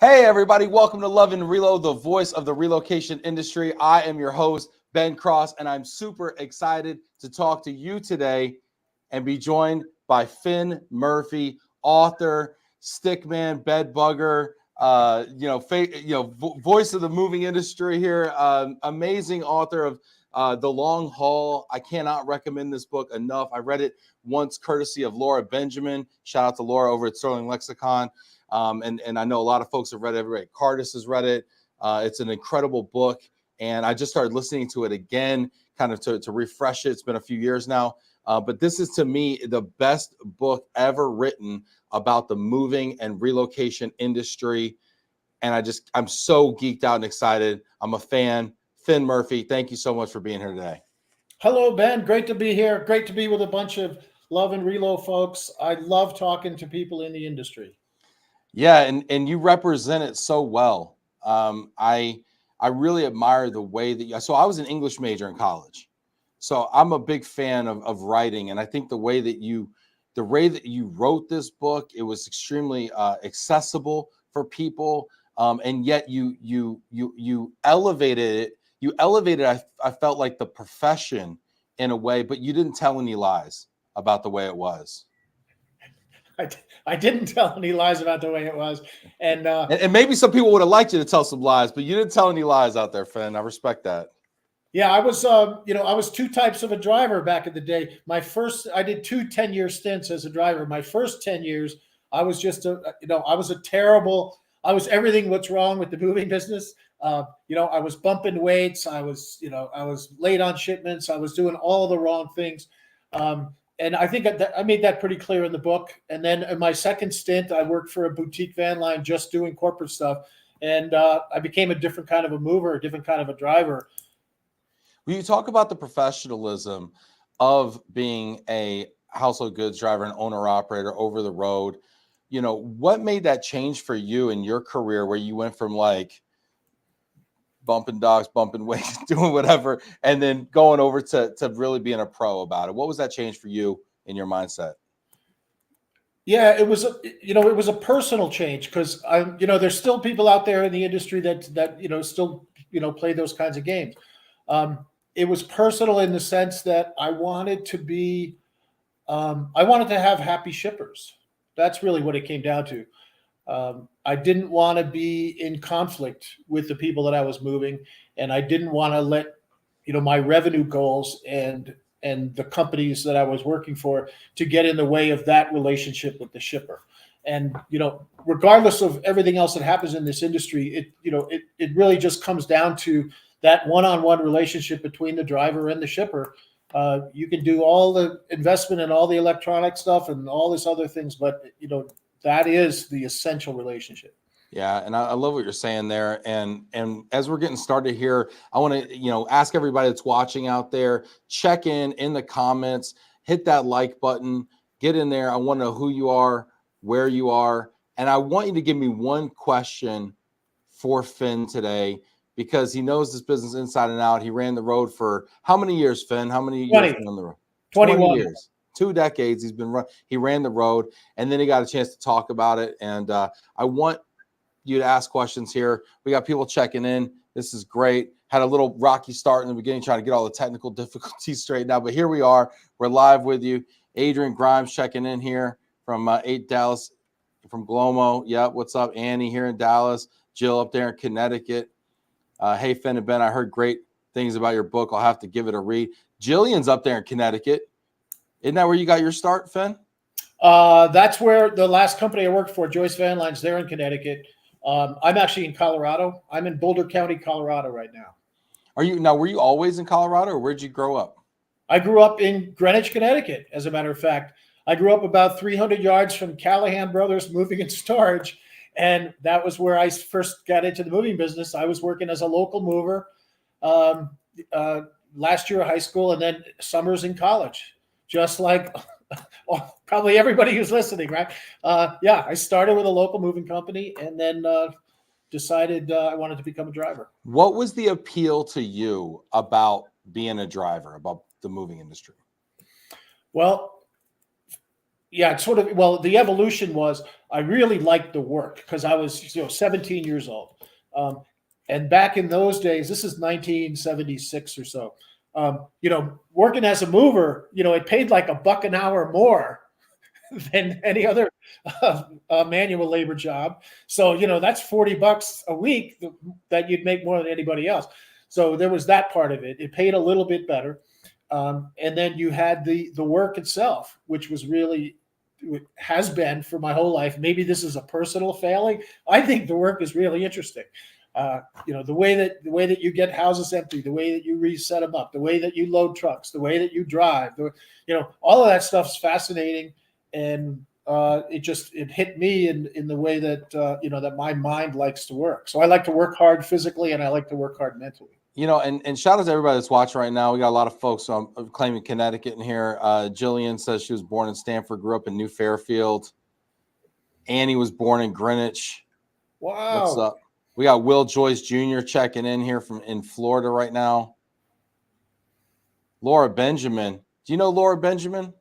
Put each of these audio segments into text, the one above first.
Hey, everybody. Welcome to Love and Relo, the voice of the relocation industry. I am your host, Ben Cross, and I'm super excited to talk to you today and be joined by Finn Murphy, author, stickman, bedbugger, voice of the moving industry here. Amazing author of The Long Haul. I cannot recommend this book enough. I read it once courtesy of Laura Benjamin. Shout out to Laura over at Sterling Lexicon. And I know a lot of folks have read it. Right? Cardis has read it. It's an incredible book. And I just started listening to it again, kind of to refresh it. It's been a few years now. But this is, to me, the best book ever written about the moving and relocation industry. And I'm so geeked out and excited. I'm a fan. Finn Murphy, thank you so much for being here today. Hello, Ben. Great to be here. Great to be with a bunch of Love and Relo folks. I love talking to people in the industry. Yeah, and you represent it so well. I really admire the way that so I was an English major in college. So I'm a big fan of writing, and I think the way that you wrote this book, it was extremely accessible for people, and yet you elevated it. You elevated, I felt like, the profession in a way, but you didn't tell any lies about the way it was. I didn't tell any lies about the way it was, and maybe some people would have liked you to tell some lies, but you didn't tell any lies out there, Finn. I respect that. Yeah, I was two types of a driver back in the day. I did two 10-year stints as a driver. My first 10 years, I was I was everything what's wrong with the moving business. I was bumping weights. I was late on shipments. I was doing all the wrong things. And I think I made that pretty clear in the book. And then in my second stint, I worked for a boutique van line just doing corporate stuff. And I became a different kind of a mover, a different kind of a driver. When you talk about the professionalism of being a household goods driver and owner-operator over the road, what made that change for you in your career where you went from like bumping dogs, bumping weights, doing whatever, and then going over to really being a pro about it? What was that change for you in your mindset? Yeah, it was a personal change because there's still people out there in the industry that still play those kinds of games. It was personal in the sense that I wanted to have happy shippers. That's really what it came down to. I didn't want to be in conflict with the people that I was moving, and I didn't want to let my revenue goals and the companies that I was working for to get in the way of that relationship with the shipper. And regardless of everything else that happens in this industry, it really just comes down to that one-on-one relationship between the driver and the shipper. You can do all the investment and all the electronic stuff and all this other things, but that is the essential relationship. Yeah, and I love what you're saying there. And as we're getting started here, I want to ask everybody that's watching out there, check in the comments, hit that like button, get in there. I want to know who you are, where you are, and I want you to give me one question for Finn today, because he knows this business inside and out. He ran the road for how many years, Finn? How many 20. years on the road? 21 years. 2 decades he ran the road, and then he got a chance to talk about it. And I want you to ask questions here. We got people checking in. This is great. Had a little rocky start in the beginning, trying to get all the technical difficulties straightened out, but here we are. We're live with you. Adrian Grimes checking in here from 8 Dallas, from Glomo. Yep, what's up? Annie here in Dallas. Jill up there in Connecticut. Hey, Finn and Ben, I heard great things about your book. I'll have to give it a read. Jillian's up there in Connecticut. Isn't that where you got your start, Finn? That's where the last company I worked for, Joyce Van Lines, they're in Connecticut. I'm actually in Colorado. I'm in Boulder County, Colorado right now. Were you always in Colorado, or where'd you grow up? I grew up in Greenwich, Connecticut, as a matter of fact. I grew up about 300 yards from Callahan Brothers Moving and Storage, and that was where I first got into the moving business. I was working as a local mover last year of high school and then summers in college, just like probably everybody who's listening, right? I started with a local moving company and then decided I wanted to become a driver. What was the appeal to you about being a driver, about the moving industry? Well, yeah, it's sort of, well, the evolution was I really liked the work because I was 17 years old. Um, and back in those days, this is 1976 or so. Working as a mover, it paid like $1 an hour more than any other manual labor job. So, that's $40 a week that you'd make more than anybody else. So there was that part of it. It paid a little bit better. And then you had the work itself, which was really, has been for my whole life. Maybe this is a personal failing. I think the work is really interesting. The way that you get houses empty, the way that you reset them up, the way that you load trucks, the way that you drive, all of that stuff is fascinating. And it hit me in the way that that my mind likes to work. So I like to work hard physically, and I like to work hard mentally. And shout out to everybody that's watching right now. We got a lot of folks claiming Connecticut in here. Jillian says she was born in Stamford, grew up in New Fairfield. Annie was born in Greenwich. Wow. What's up? We got Will Joyce Jr. checking in here in Florida right now. Laura Benjamin. Do you know Laura Benjamin?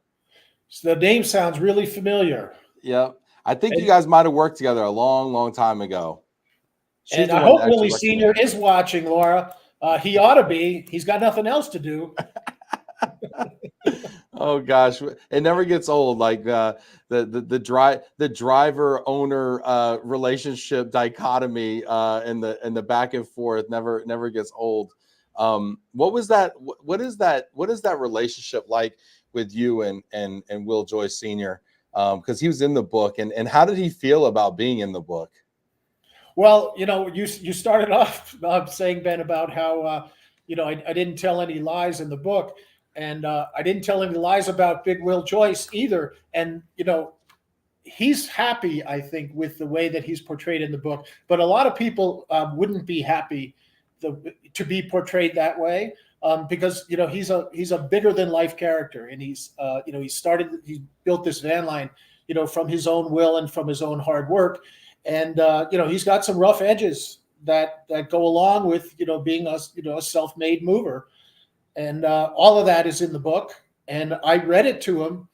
So the name sounds really familiar. Yep. I think you guys might have worked together a long, long time ago. And I hope Willie Sr. is watching, Laura. He ought to be. He's got nothing else to do. Oh gosh, it never gets old. Like the driver owner relationship dichotomy and the back and forth never gets old. What is that relationship like with you and Will Joyce Sr.? Because he was in the book, and how did he feel about being in the book? Well, you started off saying, Ben, about how I didn't tell any lies in the book, and I didn't tell any lies about Big Will Joyce either. And he's happy, I think, with the way that he's portrayed in the book. But a lot of people wouldn't be happy to be portrayed that way because he's a bigger than life character, and he built this van line from his own will and from his own hard work. And he's got some rough edges that go along with being a self-made mover, and all of that is in the book. And I read it to him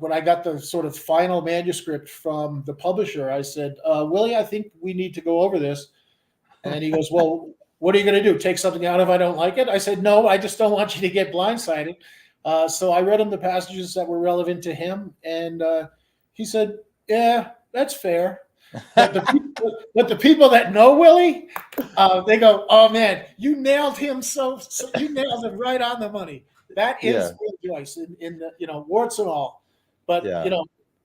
when I got the sort of final manuscript from the publisher. I said, Willie, I think we need to go over this. And he goes, well, what are you going to do? Take something out if I don't like it? I said, no, I just don't want you to get blindsided. So I read him the passages that were relevant to him, and he said, yeah, that's fair. But the people that know Willie, they go, oh man, you nailed him. So you nailed him right on the money. That is Will Joyce in the, warts and all. But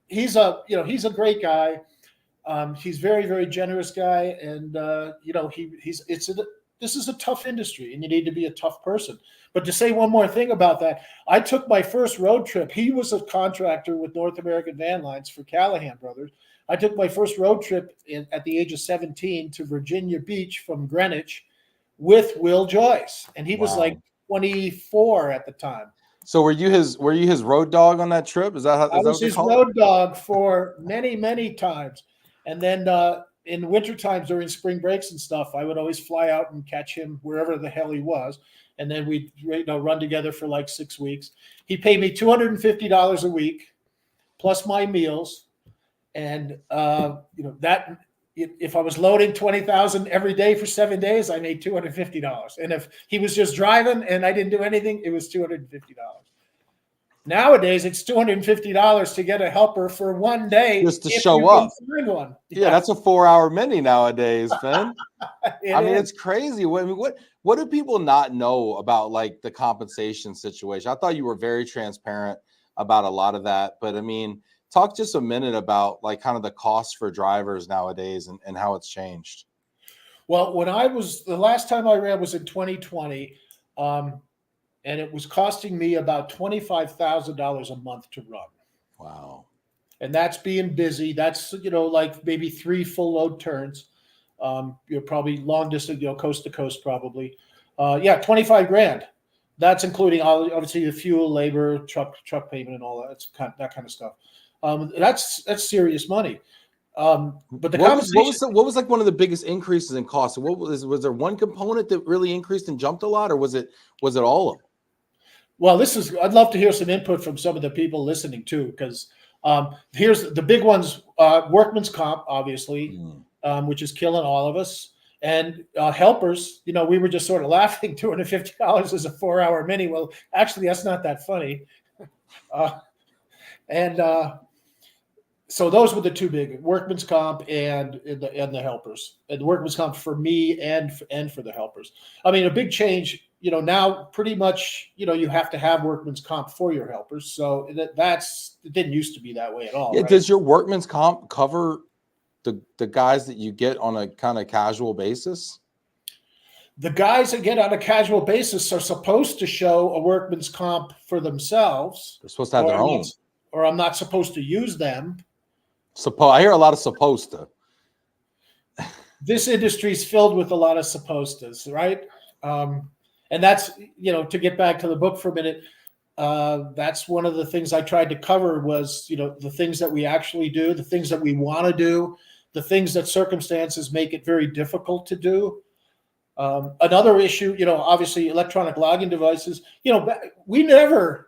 he's a great guy. He's very, very generous guy, and this is a tough industry, and you need to be a tough person. But to say one more thing about that, I took my first road trip. He was a contractor with North American Van Lines for Callahan Brothers. I took my first road trip at the age of 17 to Virginia Beach from Greenwich with Will Joyce, and he was like 24 at the time. So were you his road dog on that trip? Is that how? I was his road dog for many, many times, and then in winter times during spring breaks and stuff, I would always fly out and catch him wherever the hell he was, and then we'd run together for like 6 weeks. He paid me $250 a week plus my meals. And that if I was loading 20,000 every day for 7 days, I made $250. And if he was just driving and I didn't do anything, it was $250. Nowadays, it's $250 to get a helper for 1 day just to show up. Find one. Yeah, that's a 4-hour mini nowadays, Ben. It's crazy. What do people not know about like the compensation situation? I thought you were very transparent about a lot of that, but I mean, talk just a minute about like kind of the cost for drivers nowadays and how it's changed. Well, the last time I ran was in 2020, and it was costing me about $25,000 a month to run. Wow. And that's being busy. That's, like maybe 3 full load turns. You're probably long distance, coast to coast, probably. 25 grand. That's including obviously the fuel, labor, truck payment, and all that. That's that kind of stuff. That's serious money. But the what was like one of the biggest increases in cost? Was there one component that really increased and jumped a lot, or was it all of them? Well, I'd love to hear some input from some of the people listening too, because here's the big ones: workman's comp, obviously, Mm. which is killing all of us, and helpers. We were just sort of laughing. $250 is a 4-hour mini. Well, actually, that's not that funny. And so those were the two big: workman's comp and the helpers. And the workman's comp for me and for the helpers. I mean, a big change. Now pretty much, you have to have workman's comp for your helpers. So it didn't used to be that way at all. Yeah. Right? Does your workman's comp cover the guys that you get on a kind of casual basis? The guys that get on a casual basis are supposed to show a workman's comp for themselves. They're supposed to have their own. Or I'm not supposed to use them. I hear a lot of supposed to. This industry is filled with a lot of supposed tos, right? And that's, to get back to the book for a minute, that's one of the things I tried to cover was, the things that we actually do, the things that we want to do, the things that circumstances make it very difficult to do. Another issue, obviously electronic logging devices, we never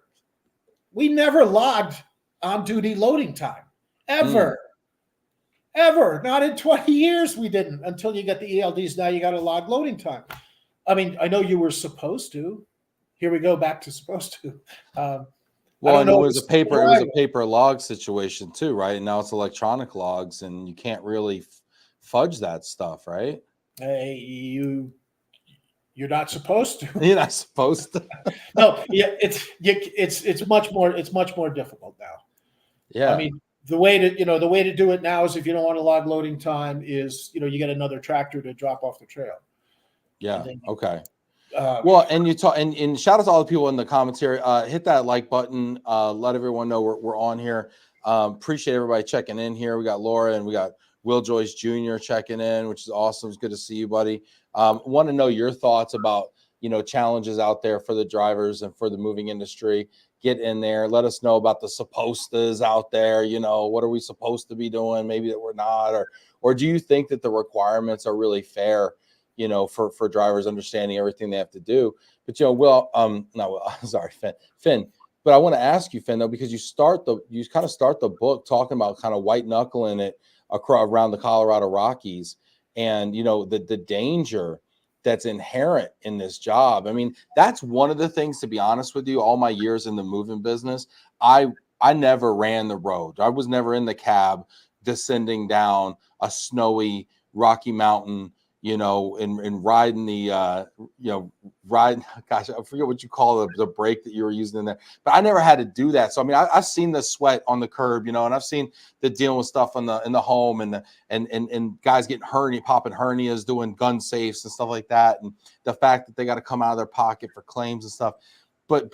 logged on duty loading time, ever. Ever. Not in 20 years we didn't, until you get the ELDs. Now you got to log loading time. I mean, I know you were supposed to. Here we go back to supposed to. Well, and it was a paper log situation too, right? And now it's electronic logs, and you can't really fudge that stuff, right? You're not supposed to. You're not supposed to. No, yeah, it's much more difficult now. Yeah. I mean, the way to do it now is, if you don't want to log loading time, is you get another tractor to drop off the trail. Yeah. Okay. Well, and you talk, and shout out to all the people in the comments here. Hit that like button. Let everyone know we're on here. Appreciate everybody checking in here. We got Laura and we got Will Joyce Jr. checking in, which is awesome. It's good to see you, buddy. Want to know your thoughts about challenges out there for the drivers and for the moving industry. Get in there. Let us know about the supposed-tos out there. What are we supposed to be doing? Maybe that we're not, or do you think that the requirements are really fair? For drivers understanding everything they have to do. But sorry, Finn. But I want to ask you, Finn, though, because you kind of start the book talking about kind of white knuckling it around the Colorado Rockies, and the danger that's inherent in this job. I mean, that's one of the things, to be honest with you, all my years in the moving business, I never ran the road. I was never in the cab descending down a snowy Rocky Mountain, and riding the, gosh, I forget what you call the brake that you were using in there, but I never had to do that. So, I mean, I've seen the sweat on the curb, and I've seen the dealing with stuff in the home, and guys getting popping hernias, doing gun safes and stuff like that. And the fact that they got to come out of their pocket for claims and stuff, but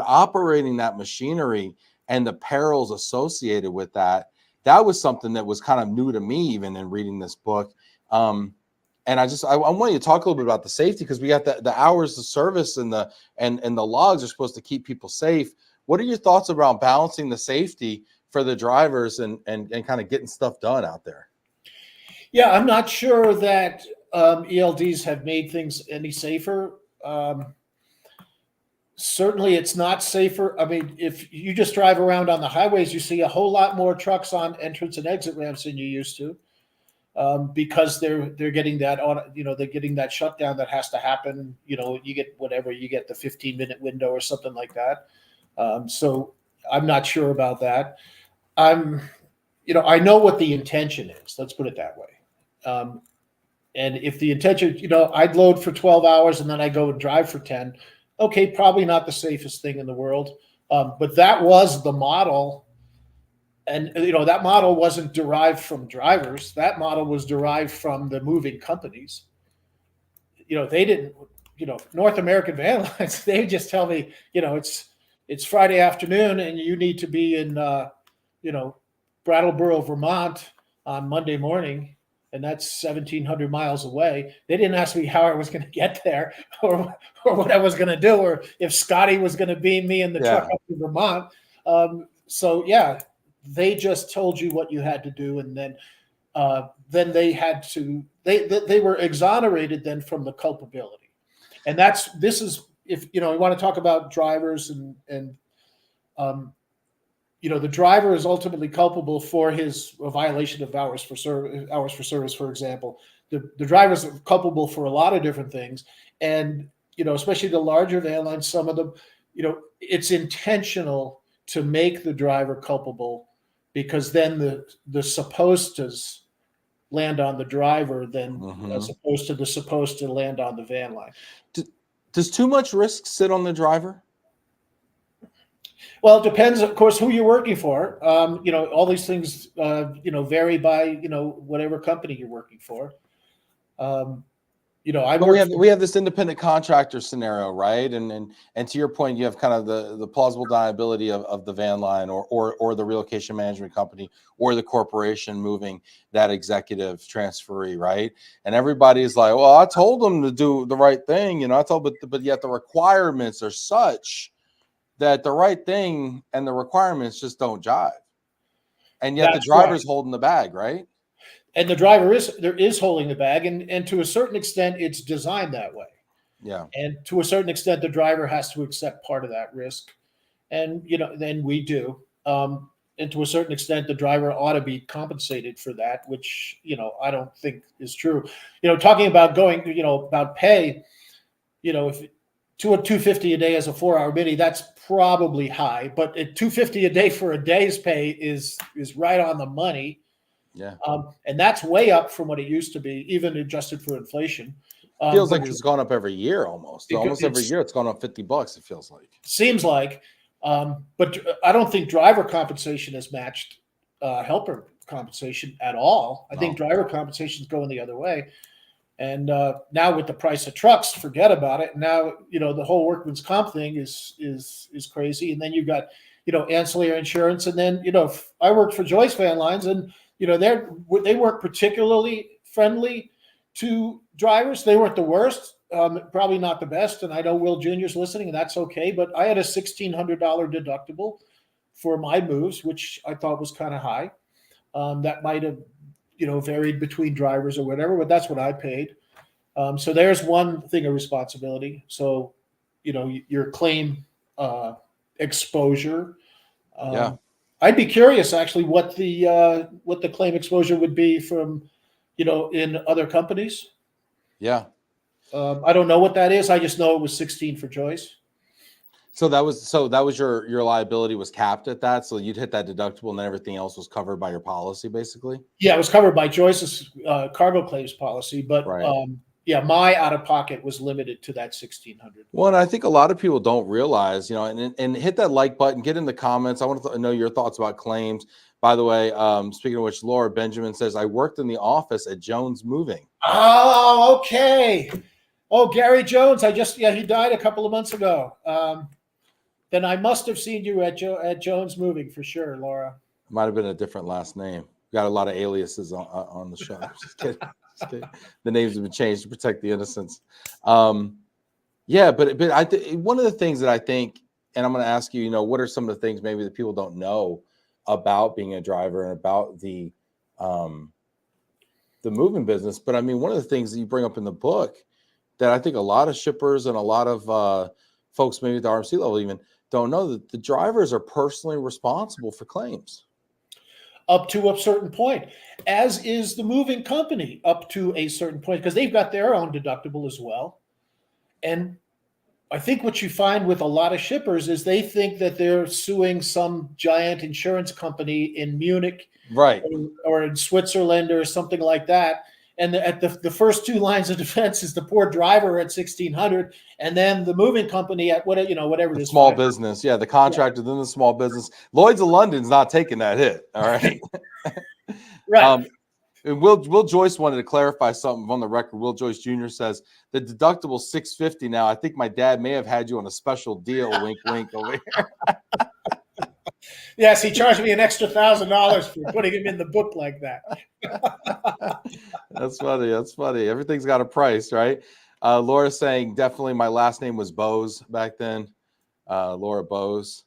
operating that machinery and the perils associated with that was something that was kind of new to me, even in reading this book. And I want you to talk a little bit about the safety, because we got the hours of service and the logs are supposed to keep people safe. What are your thoughts around balancing the safety for the drivers and kind of getting stuff done out there? Yeah, I'm not sure that ELDs have made things any safer. Certainly, it's not safer. I mean, if you just drive around on the highways, you see a whole lot more trucks on entrance and exit ramps than you used to. Because they're getting that they're getting that shutdown that has to happen. You get the 15-minute window or something like that. So I'm not sure about that. I know what the intention is. Let's put it that way. And if the intention, I'd load for 12 hours and then I go and drive for 10. Okay, probably not the safest thing in the world. But that was the model. And, that model wasn't derived from drivers. That model was derived from the moving companies. They didn't, North American Van Lines, they just tell me, it's Friday afternoon and you need to be in, Brattleboro, Vermont on Monday morning. And that's 1,700 miles away. They didn't ask me how I was going to get there or what I was going to do, or if Scotty was going to beam me in the truck up to Vermont. So, yeah. They just told you what you had to do, and then they had to. They were exonerated then from the culpability, and this is if you know, we want to talk about drivers and um, you know, the driver is ultimately culpable for his violation of hours for service, for example. The driver is culpable for a lot of different things, and you know, especially the larger van lines, some of them, you know, it's intentional to make the driver culpable because then the supposed to's land on the driver than as opposed to the supposed to land on the van line. Does too much risk sit on the driver? Well, it depends, of course, who you're working for. You know, all these things, you know, vary by, you know, whatever company you're working for. You know, We have this independent contractor scenario, right? And to your point, you have kind of the plausible deniability of the van line or the relocation management company or the corporation moving that executive transferee, right? And everybody's like, well, I told them to do the right thing, you know, but yet the requirements are such that the right thing and the requirements just don't jive. And yet the driver's holding the bag, right? And the driver is holding the bag, and to a certain extent, it's designed that way. Yeah. And to a certain extent, the driver has to accept part of that risk, and you know, then we do. And to a certain extent, the driver ought to be compensated for that, which you know I don't think is true. You know, talking about going, you know, about pay, you know, if $250 a day as a 4-hour mini, that's probably high, but at $250 a day for a day's pay is right on the money. Yeah. And that's way up from what it used to be, even adjusted for inflation. Feels like it's gone up every year almost. Almost every year it's gone up $50, it feels like. Seems like. But I don't think driver compensation has matched helper compensation at all. I think driver compensation is going the other way. And now with the price of trucks, forget about it. Now, you know, the whole workman's comp thing is crazy. And then you've got, you know, ancillary insurance. And then, you know, I worked for Joyce Van Lines, and you know, they weren't particularly friendly to drivers. They weren't the worst, probably not the best. And I know Will Jr.'s listening, and that's okay. But I had a $1,600 deductible for my moves, which I thought was kind of high. That might have, you know, varied between drivers or whatever, but that's what I paid. So there's one thing of responsibility. So, you know, your claim exposure. Yeah. I'd be curious actually what the claim exposure would be from, you know, in other companies. Yeah. I don't know what that is. I just know it was 16 for Joyce. So that was your liability was capped at that. So you'd hit that deductible and then everything else was covered by your policy, basically. Yeah, it was covered by Joyce's cargo claims policy, but right. Yeah, my out of pocket was limited to that 1,600. Well, and I think a lot of people don't realize, you know, and hit that like button, get in the comments. I want to know your thoughts about claims. By the way, speaking of which, Laura Benjamin says, I worked in the office at Jones Moving. Oh, okay. Oh, Gary Jones. He died a couple of months ago. Then I must have seen you at Jones Moving for sure, Laura. Might have been a different last name. Got a lot of aliases on the show. Just kidding. The names have been changed to protect the innocents. Yeah, but I one of the things that I think, and I'm going to ask you, you know, what are some of the things maybe that people don't know about being a driver and about the moving business? But I mean, one of the things that you bring up in the book that I think a lot of shippers and a lot of folks, maybe at the RMC level even, don't know that the drivers are personally responsible for claims. Up to a certain point, as is the moving company up to a certain point, because they've got their own deductible as well. And I think what you find with a lot of shippers is they think that they're suing some giant insurance company in Munich, right, or in Switzerland or something like that. And at the first two lines of defense is the poor driver at 1,600, and then the moving company at whatever it is. Small business, yeah, the contractor, then the small business. Lloyd's of London's not taking that hit. All right, right. And Will Joyce wanted to clarify something on the record. Will Joyce Jr. says the deductible $650 now. I think my dad may have had you on a special deal. Wink, wink over here. Yes, he charged me an extra $1,000 for putting him in the book like that. That's funny. That's funny. Everything's got a price, right? Laura's saying definitely my last name was Bose back then. Laura Bose,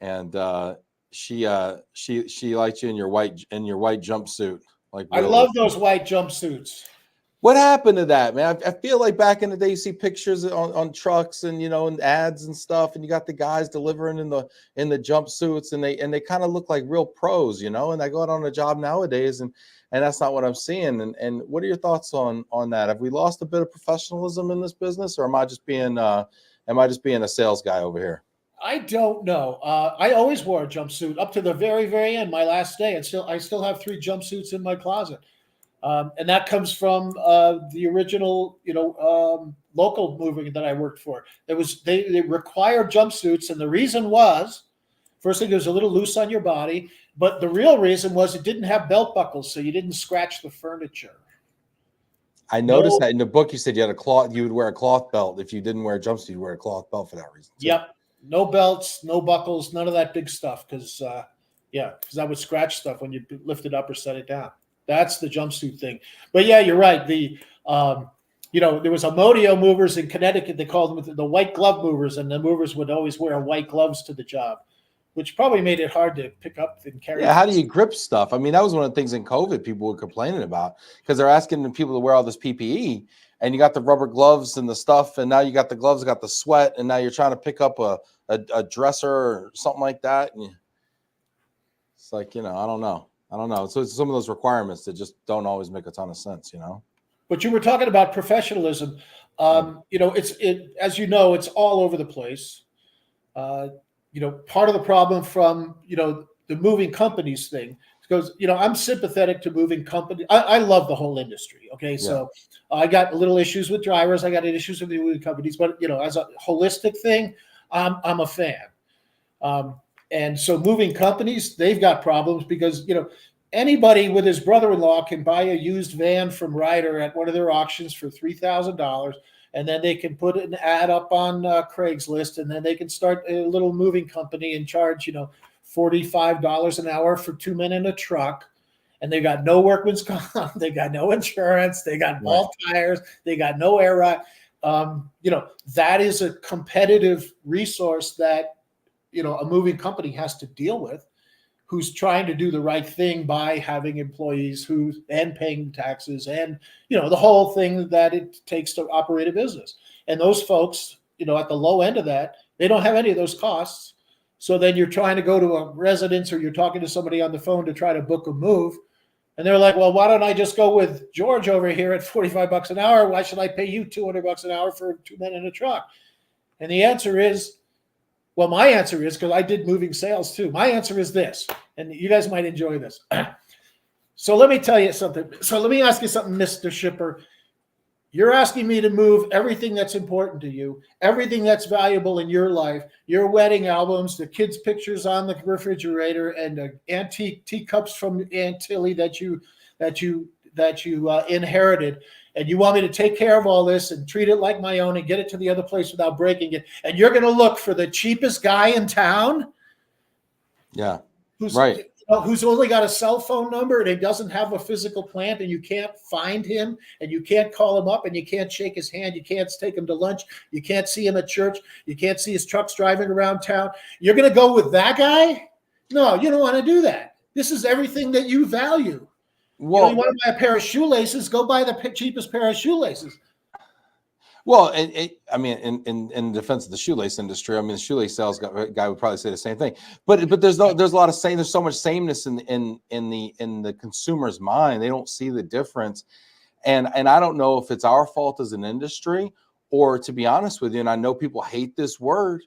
and she liked you in your white jumpsuit. Like really. I love those white jumpsuits. What happened to that, man? I feel like back in the day, you see pictures on trucks and and ads and stuff, and you got the guys delivering in the jumpsuits, and they kind of look like real pros, and I go out on a job nowadays, and that's not what I'm seeing. And what are your thoughts on that? Have we lost a bit of professionalism in this business, or am I just being a sales guy over here? I don't know. I always wore a jumpsuit up to the very, very end, my last day, and I still have 3 jumpsuits in my closet. And that comes from the original, local movie that I worked for. They required jumpsuits, and the reason was, first thing, it was a little loose on your body, but the real reason was it didn't have belt buckles, so you didn't scratch the furniture. I noticed that in the book you said you would wear a cloth belt. If you didn't wear a jumpsuit, you'd wear a cloth belt for that reason. Too. Yep, no belts, no buckles, none of that big stuff, because that would scratch stuff when you lift it up or set it down. That's the jumpsuit thing. But yeah, you're right. There was a Modio movers in Connecticut. They called them the white glove movers, and the movers would always wear white gloves to the job, which probably made it hard to pick up and carry. Yeah, how do you grip stuff? I mean, that was one of the things in COVID people were complaining about, because they're asking the people to wear all this PPE, and you got the rubber gloves and the stuff, and now you got the gloves, got the sweat, and now you're trying to pick up a dresser or something like that. And it's like, I don't know. So it's some of those requirements that just don't always make a ton of sense, But you were talking about professionalism. As it's all over the place. Part of the problem from, the moving companies thing, because, I'm sympathetic to moving companies. I love the whole industry. Okay. So I got little issues with drivers. I got issues with the moving companies, but, as a holistic thing, I'm a fan. And so moving companies, they've got problems because, anybody with his brother-in-law can buy a used van from Ryder at one of their auctions for $3,000. And then they can put an ad up on Craigslist, and then they can start a little moving company and charge, $45 an hour for 2 men in a truck. And they got no workman's comp, they got no insurance, they got bald tires, they got no air ride. That is a competitive resource that, a moving company has to deal with, who's trying to do the right thing by having employees and paying taxes and, the whole thing that it takes to operate a business. And those folks, at the low end of that, they don't have any of those costs. So then you're trying to go to a residence, or you're talking to somebody on the phone to try to book a move. And they're like, well, why don't I just go with George over here at $45 an hour? Why should I pay you $200 an hour for 2 men in a truck? And the answer is, well, my answer is, because I did moving sales too. My answer is this, and you guys might enjoy this. So let me tell you something. So let me ask you something, Mr. Shipper. You're asking me to move everything that's important to you, everything that's valuable in your life, your wedding albums, the kids' pictures on the refrigerator, and the antique teacups from Aunt Tilly that you inherited. And you want me to take care of all this and treat it like my own and get it to the other place without breaking it. And you're going to look for the cheapest guy in town. Yeah. Who's only got a cell phone number and he doesn't have a physical plant, and you can't find him, and you can't call him up, and you can't shake his hand. You can't take him to lunch. You can't see him at church. You can't see his trucks driving around town. You're going to go with that guy? No, you don't want to do that. This is everything that you value. Well, you want to buy a pair of shoelaces, go buy the cheapest pair of shoelaces. Well, in defense of the shoelace industry, the shoelace sales guy would probably say the same thing. But there's a lot of there's so much sameness in the consumer's mind. They don't see the difference, and I don't know if it's our fault as an industry, or, to be honest with you, and I know people hate this word.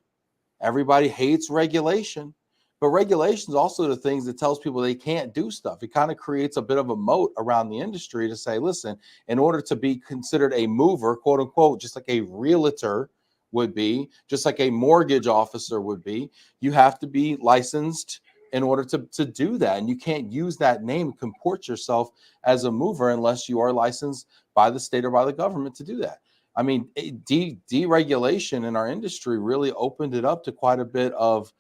Everybody hates regulation. But regulation is also the things that tells people they can't do stuff. It kind of creates a bit of a moat around the industry to say, listen, in order to be considered a mover, quote unquote, just like a realtor would be, just like a mortgage officer would be, you have to be licensed in order to do that. And you can't use that name and comport yourself as a mover unless you are licensed by the state or by the government to do that. Deregulation in our industry really opened it up to quite a bit of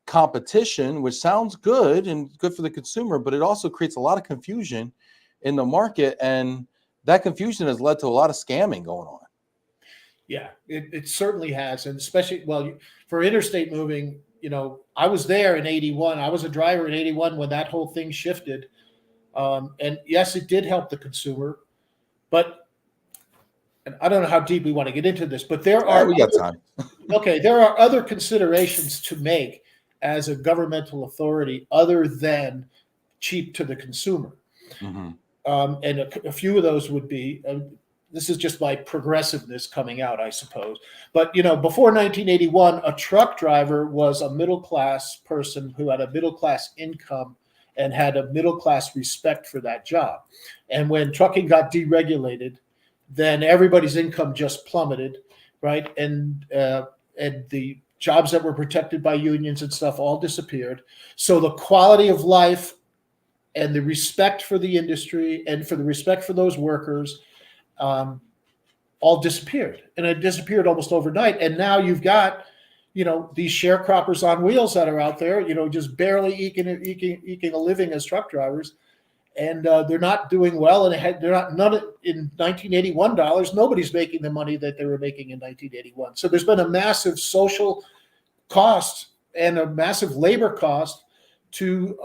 competition, which sounds good and good for the consumer, but it also creates a lot of confusion in the market, and that confusion has led to a lot of scamming going on. Yeah, it certainly has, and especially for interstate moving. I was there in '81. I was a driver in '81 when that whole thing shifted, and yes, it did help the consumer, but and I don't know how deep we want to get into this, but there are We got time. okay, there are other considerations to make as a governmental authority other than cheap to the consumer. Mm-hmm. And a few of those would be, this is just my progressiveness coming out, I suppose. But, before 1981, a truck driver was a middle class person who had a middle class income and had a middle class respect for that job. And when trucking got deregulated, then everybody's income just plummeted, right? And the jobs that were protected by unions and stuff all disappeared. So the quality of life and the respect for the industry and for the respect for those workers all disappeared. And it disappeared almost overnight. And now you've got, these sharecroppers on wheels that are out there, just barely eking a living as truck drivers. And they're not doing well. And they're not, none in 1981 dollars, nobody's making the money that they were making in 1981. So there's been a massive social cost and a massive labor cost to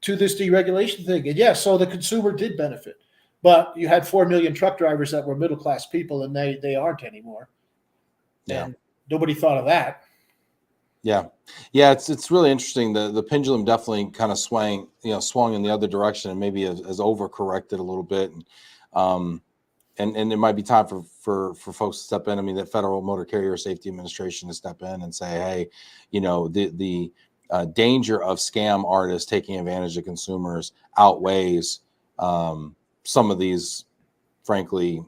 this deregulation thing. And yes, so the consumer did benefit, but you had 4 million truck drivers that were middle class people, and they aren't anymore. Yeah, and nobody thought of that. Yeah, it's really interesting. The pendulum definitely kind of swung in the other direction, and maybe has overcorrected a little bit, and it might be time for folks to step in. I mean, the Federal Motor Carrier Safety Administration to step in and say, hey, the danger of scam artists taking advantage of consumers outweighs some of these, frankly,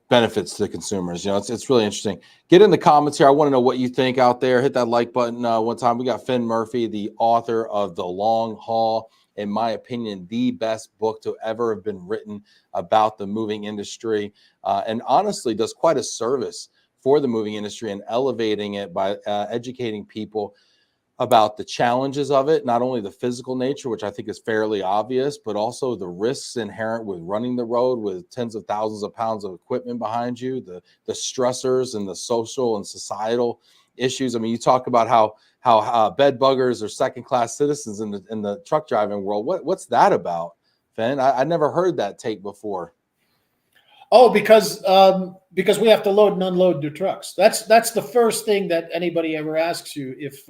benefits to the consumers. It's really interesting. Get in the comments here. I want to know what you think out there. Hit that like button one time. We got Finn Murphy, the author of The Long Haul. In my opinion, the best book to ever have been written about the moving industry, and honestly does quite a service for the moving industry and elevating it by educating people about the challenges of it, not only the physical nature, which I think is fairly obvious, but also the risks inherent with running the road with tens of thousands of pounds of equipment behind you, the stressors and the social and societal issues. I mean, you talk about how bed buggers are second-class citizens in the truck driving world. What's that about, Finn? I never heard that take before. Oh, because we have to load and unload the trucks. That's the first thing that anybody ever asks you if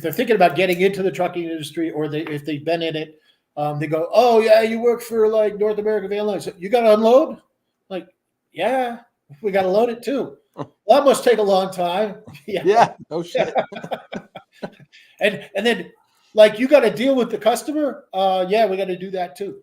they're thinking about getting into the trucking industry, or if they've been in it. They go, oh yeah, you work for like North American Airlines, you got to unload? Like, yeah, we got to load it too. Well, that must take a long time. Yeah, no shit. and then, like, you got to deal with the customer. Yeah, we got to do that too.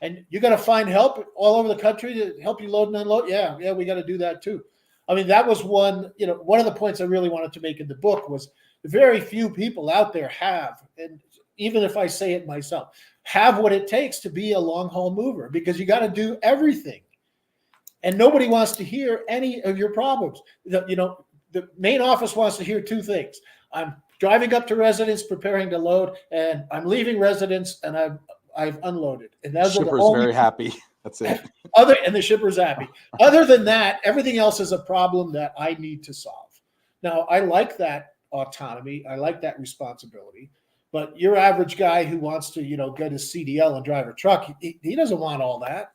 And you got to find help all over the country to help you load and unload. Yeah, we got to do that too. I mean, that was one of the points I really wanted to make in the book was very few people out there have, and even if I say it myself, have what it takes to be a long haul mover, because you got to do everything. And nobody wants to hear any of your problems. The main office wants to hear two things. I'm driving up to residence, preparing to load, and I'm leaving residence, and I've unloaded. And those Shipper's are the only, very happy. That's it. And the shipper's happy. Other than that, everything else is a problem that I need to solve. Now, I like that autonomy. I like that responsibility. But your average guy who wants to, get his CDL and drive a truck, he doesn't want all that.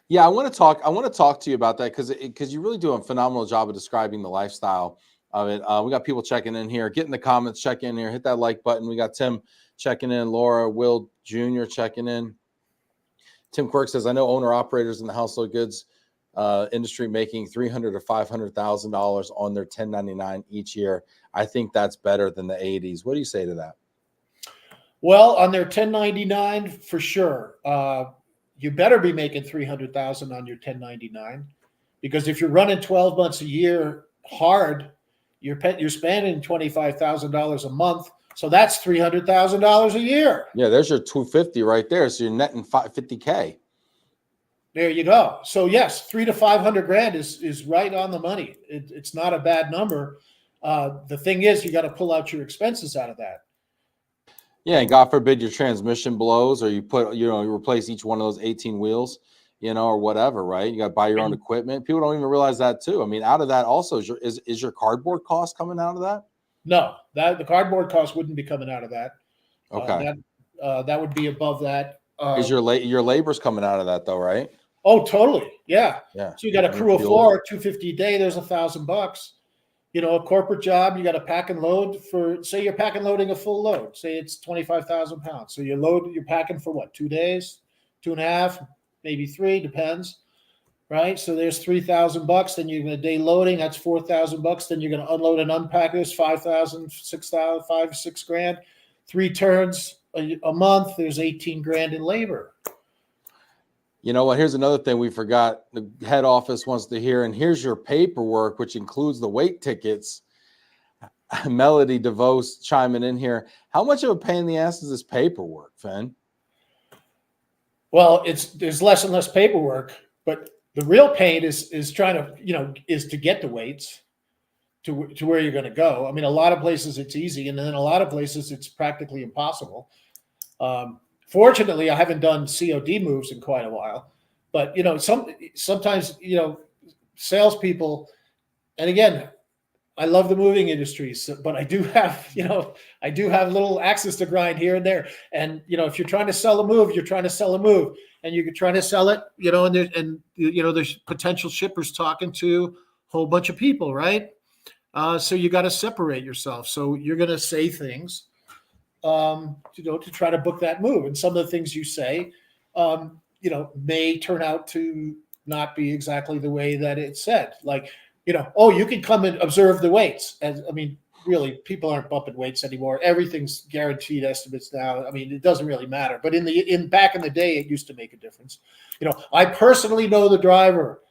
Yeah, I want to talk to you about that because you really do a phenomenal job of describing the lifestyle of it. We got people checking in here. Get in the comments, check in here, hit that like button. We got Tim checking in, Laura, Will Jr. checking in. Tim Quirk says, I know owner operators in the household goods industry making $300,000 to $500,000 on their 1099 each year. I think that's better than the 80s. What do you say to that? Well, on their 1099, for sure. You better be making $300,000 on your 1099, because if you're running 12 months a year hard, you're spending $25,000 a month. So that's $300,000 a year. Yeah, there's your $250 right there. So you're netting $50K. There you go. So yes, $300,000 to $500,000 is right on the money. It's not a bad number. The thing is, you got to pull out your expenses out of that. Yeah, and God forbid your transmission blows, or you you replace each one of those 18 wheels, or whatever, right? You got to buy your own equipment. People don't even realize that too. I mean, out of that also is your cardboard cost coming out of that? No, the cardboard cost wouldn't be coming out of that. Okay, that would be above that. Is your labor's coming out of that though, right? Oh, totally. Yeah. Yeah. So you got a And the crew of fuel. 4, $250 a day. There's $1,000. You know, a corporate job, you got to pack and load for, say you're pack and loading a full load. Say it's 25,000 pounds. So you're packing for what, 2 days, 2.5, maybe 3, depends. Right. So there's $3,000. Then you're going to day loading. That's $4,000. Then you're going to unload and unpack this 5,000, 6,000, 5, 6 grand, 3 turns a month. There's 18 grand in labor. You know what? Here's another thing we forgot. The head office wants to hear, and here's your paperwork, which includes the weight tickets. Melody DeVos chiming in here. How much of a pain in the ass is this paperwork, Finn? Well, there's less and less paperwork, but the real pain is trying to, is to get the weights to where you're going to go. I mean, a lot of places it's easy, and then a lot of places it's practically impossible. Fortunately, I haven't done COD moves in quite a while, but sometimes salespeople, and again, I love the moving industry, but I do have little axes to grind here and there. And if you're trying to sell a move, you're trying to sell a move, and you're trying to sell it, and there's potential shippers talking to a whole bunch of people, right? So you got to separate yourself. So you're going to say things, to try to book that move. And some of the things you say, may turn out to not be exactly the way that it's said. Like, oh, you can come and observe the weights. And I mean, really, people aren't bumping weights anymore. Everything's guaranteed estimates now. I mean, it doesn't really matter. But back in the day, it used to make a difference. I personally know the driver.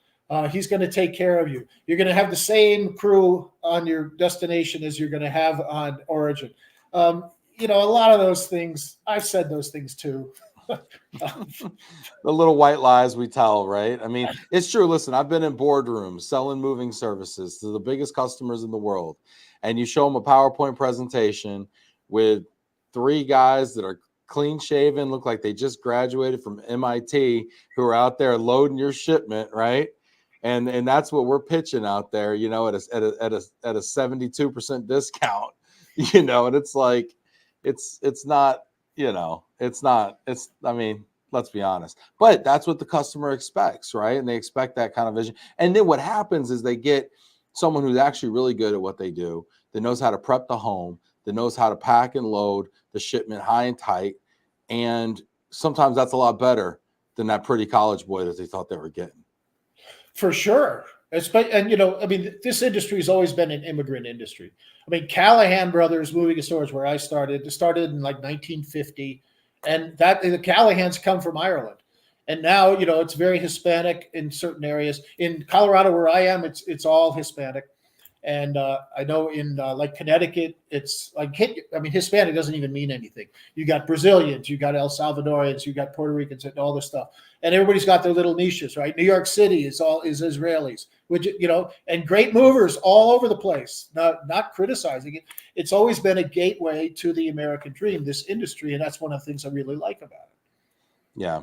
He's going to take care of you. You're going to have the same crew on your destination as you're going to have on origin. A lot of those things, I've said those things too. The little white lies we tell, right? I mean, it's true. Listen, I've been in boardrooms selling moving services to the biggest customers in the world, and you show them a PowerPoint presentation with 3 guys that are clean shaven, look like they just graduated from MIT, who are out there loading your shipment, right? And that's what we're pitching out there, at a 72% discount, and it's like, it's not, I mean, let's be honest, but that's what the customer expects, right? And they expect that kind of vision. And then what happens is they get someone who's actually really good at what they do, that knows how to prep the home, that knows how to pack and load the shipment high and tight. And sometimes that's a lot better than that pretty college boy that they thought they were getting. For sure. And this industry has always been an immigrant industry. I mean, Callahan Brothers Moving and Storage, where I started in like 1950, and the Callahans come from Ireland. And now, it's very Hispanic in certain areas. In Colorado, where I am, it's all Hispanic. And I know in like Connecticut, it's like, Hispanic doesn't even mean anything. You got Brazilians, you got El Salvadorians, you got Puerto Ricans, and all this stuff. And everybody's got their little niches, right? New York City is Israelis, which, and great movers all over the place. Not criticizing it. It's always been a gateway to the American dream, this industry, and that's one of the things I really like about it. Yeah.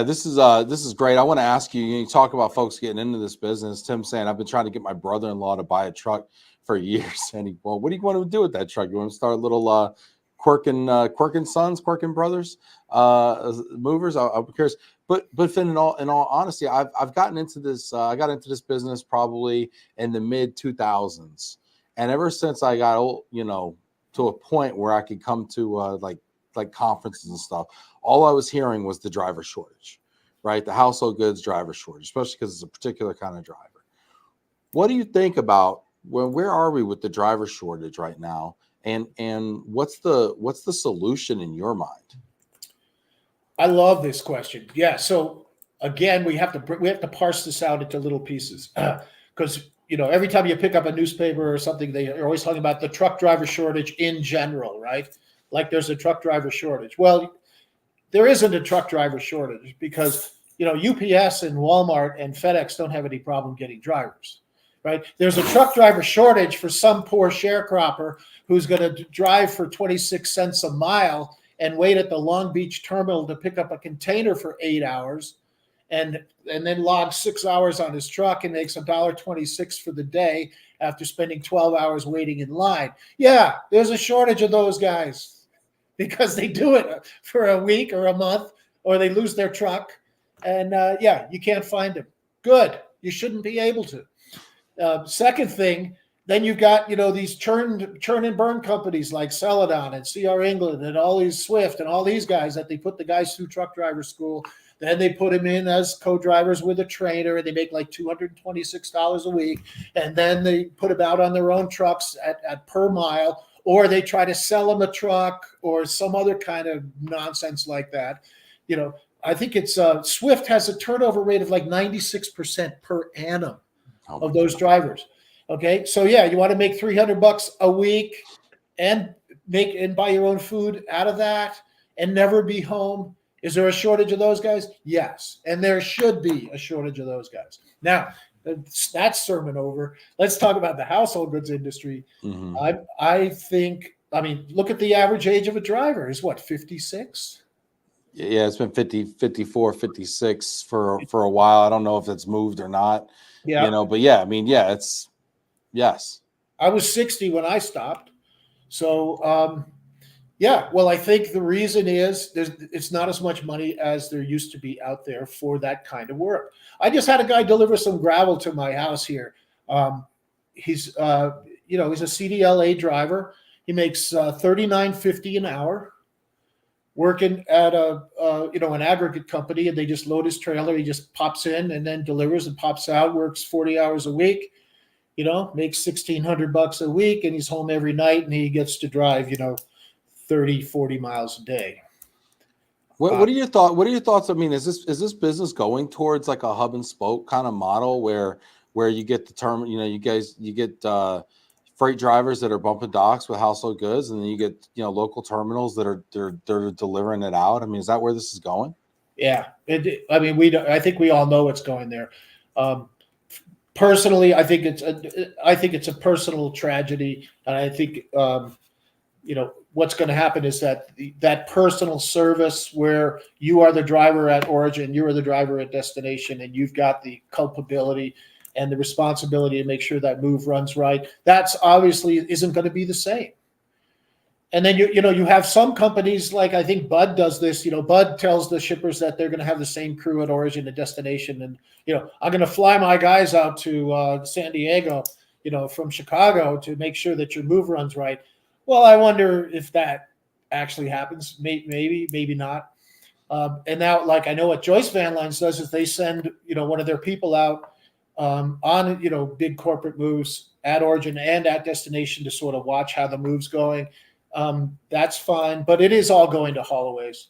This is great. I want to ask you. You talk about folks getting into this business. Tim saying, I've been trying to get my brother-in-law to buy a truck for years. And what do you want to do with that truck? You want to start a little Quirkin Sons, Quirkin Brothers, movers? I'm curious. But Finn, in all honesty, I've gotten into this. I got into this business probably in the mid 2000s, and ever since I got old, to a point where I could come to like conferences and stuff, all I was hearing was the driver shortage, right? The household goods driver shortage, especially because it's a particular kind of driver. What do you think about where are we with the driver shortage right now? And what's the solution in your mind? I love this question. Yeah. So again, we have to parse this out into little pieces because every time you pick up a newspaper or something, they're always talking about the truck driver shortage in general, right? Like there's a truck driver shortage. Well, there isn't a truck driver shortage because UPS and Walmart and FedEx don't have any problem getting drivers, right? There's a truck driver shortage for some poor sharecropper who's going to drive for 26 cents a mile and wait at the Long Beach terminal to pick up a container for 8 hours and then logs 6 hours on his truck and makes $1.26 for the day after spending 12 hours waiting in line. Yeah, there's a shortage of those guys because they do it for a week or a month or they lose their truck. And yeah, you can't find them. Good. You shouldn't be able to. Second thing, then you've got, these churn and burn companies like Celadon and CR England and all these Swift and all these guys that they put the guys through truck driver school. Then they put them in as co-drivers with a trainer, and they make like $226 a week. And then they put them out on their own trucks at per mile, or they try to sell them a truck or some other kind of nonsense like that. I think it's Swift has a turnover rate of like 96% per annum of those drivers. Okay, so yeah, you want to make $300 a week and buy your own food out of that and never be home. Is there a shortage of those guys? Yes, and there should be a shortage of those guys. Now, that's sermon over. Let's talk about the household goods industry. Mm-hmm. I think, look at the average age of a driver is what, 56? Yeah, it's been 50, 54, 56 for a while. I don't know if it's moved or not. Yeah. But yeah, it's yes. I was 60 when I stopped. So yeah, well, I think the reason is it's not as much money as there used to be out there for that kind of work. I just had a guy deliver some gravel to my house here. He's he's a CDLA driver. He makes $39.50 an hour, working at an aggregate company, and they just load his trailer. He just pops in and then delivers and pops out. Works 40 hours a week. Makes $1,600 a week, and he's home every night, and he gets to drive 30, 40 miles a day. What are your thoughts? What are your thoughts? Is this business going towards like a hub and spoke kind of model where you get the term, you get freight drivers that are bumping docks with household goods, and then you get local terminals that are they're delivering it out. Is that where this is going? Yeah, I think we all know it's going there. Personally, I think it's a personal tragedy, and I think what's going to happen is that personal service where you are the driver at origin, you are the driver at destination, and you've got the culpability and the responsibility to make sure that move runs right. That's obviously isn't going to be the same. And then you have some companies, like I think Bud does this. Bud tells the shippers that they're going to have the same crew at origin and destination, and I'm going to fly my guys out to San Diego, from Chicago to make sure that your move runs right. Well, I wonder if that actually happens. Maybe not. And now, like I know what Joyce Van Lines does is they send one of their people out on big corporate moves at origin and at destination to sort of watch how the move's going. That's fine, but it is all going to Holloways,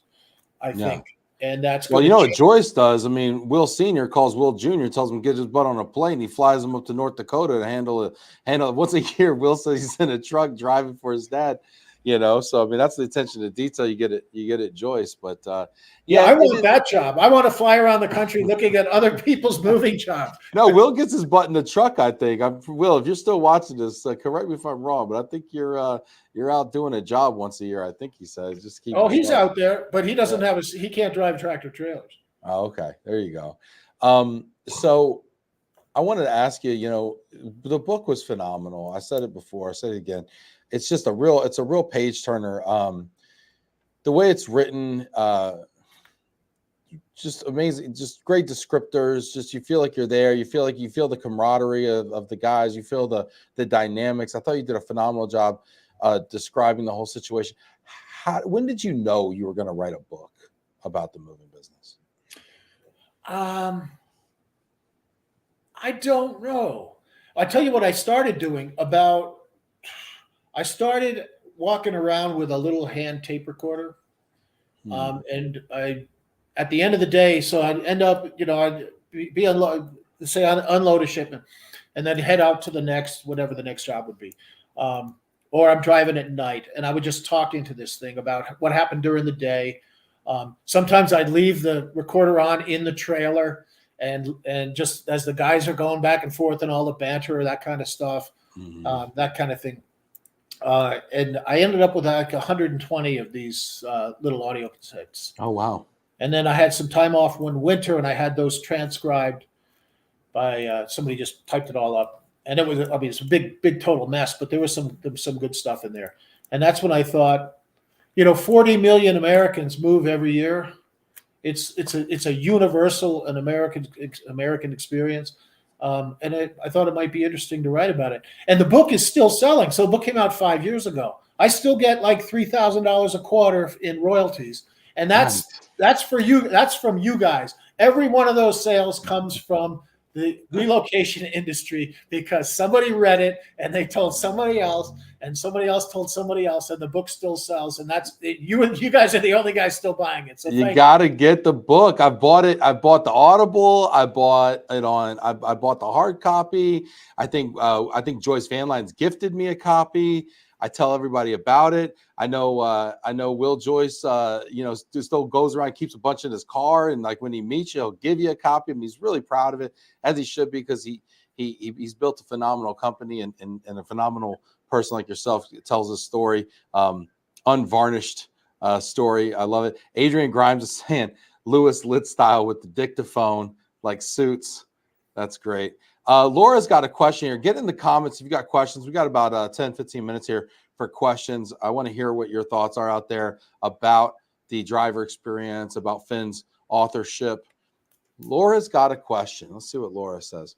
I think. And that's well, what Joyce does. Will Sr. calls Will Jr., tells him to get his butt on a plane. He flies him up to North Dakota to handle it. Once a year, Will says he's in a truck driving for his dad. So that's the attention to detail you get at Joyce. But I want that job. I want to fly around the country looking at other people's moving jobs. No, Will gets his butt in the truck, I think. Will, if you're still watching this, correct me if I'm wrong, but I think you're out doing a job once a year. I think he says just keep. Oh, he's out there, but he doesn't he can't drive tractor trailers. Oh, okay, there you go. So I wanted to ask you. The book was phenomenal. I said it before. I said it again. It's just a real page turner. The way it's written, just amazing, just great descriptors. Just you feel like you're there. You feel the camaraderie of the guys. You feel the dynamics. I thought you did a phenomenal job describing the whole situation. When did you know you were going to write a book about the moving business? I don't know. I'll tell you what I started doing I started walking around with a little hand tape recorder. And at the end of the day, so I'd end up, I'd be unload a shipment and then head out to the next, whatever the next job would be. Or I'm driving at night and I would just talk into this thing about what happened during the day. Sometimes I'd leave the recorder on in the trailer and just as the guys are going back and forth and all the banter, that kind of stuff, that kind of thing. And I ended up with like 120 of these little audio cassettes. Oh, wow. And then I had some time off one winter and I had those transcribed by somebody just typed it all up. And it was, it's a big total mess, but there was some good stuff in there. And that's when I thought, 40 million Americans move every year. It's a universal and American experience. And I thought it might be interesting to write about it. And the book is still selling. So the book came out 5 years ago. I still get like $3,000 a quarter in royalties, and that's for you. That's from you guys. Every one of those sales comes from the relocation industry because somebody read it and they told somebody else, and somebody else told somebody else, and the book still sells. And that's it. You guys are the only guys still buying it. So you got to get the book. I bought it. I bought the Audible. I bought it on. I bought the hard copy. I think Joyce Van Line's gifted me a copy. I tell everybody about it. I know Will Joyce, still goes around, keeps a bunch in his car, and like when he meets you, he'll give you a copy. And he's really proud of it, as he should be, because he's built a phenomenal company and a phenomenal person like yourself. Tells a story, unvarnished story. I love it. Adrian Grimes is saying Lewis lit style with the dictaphone like Suits. That's great. Laura's got a question here. Get in the comments if you got questions. We got about 10, 15 minutes here for questions. I want to hear what your thoughts are out there about the driver experience, about Finn's authorship. Laura's got a question. Let's see what Laura says.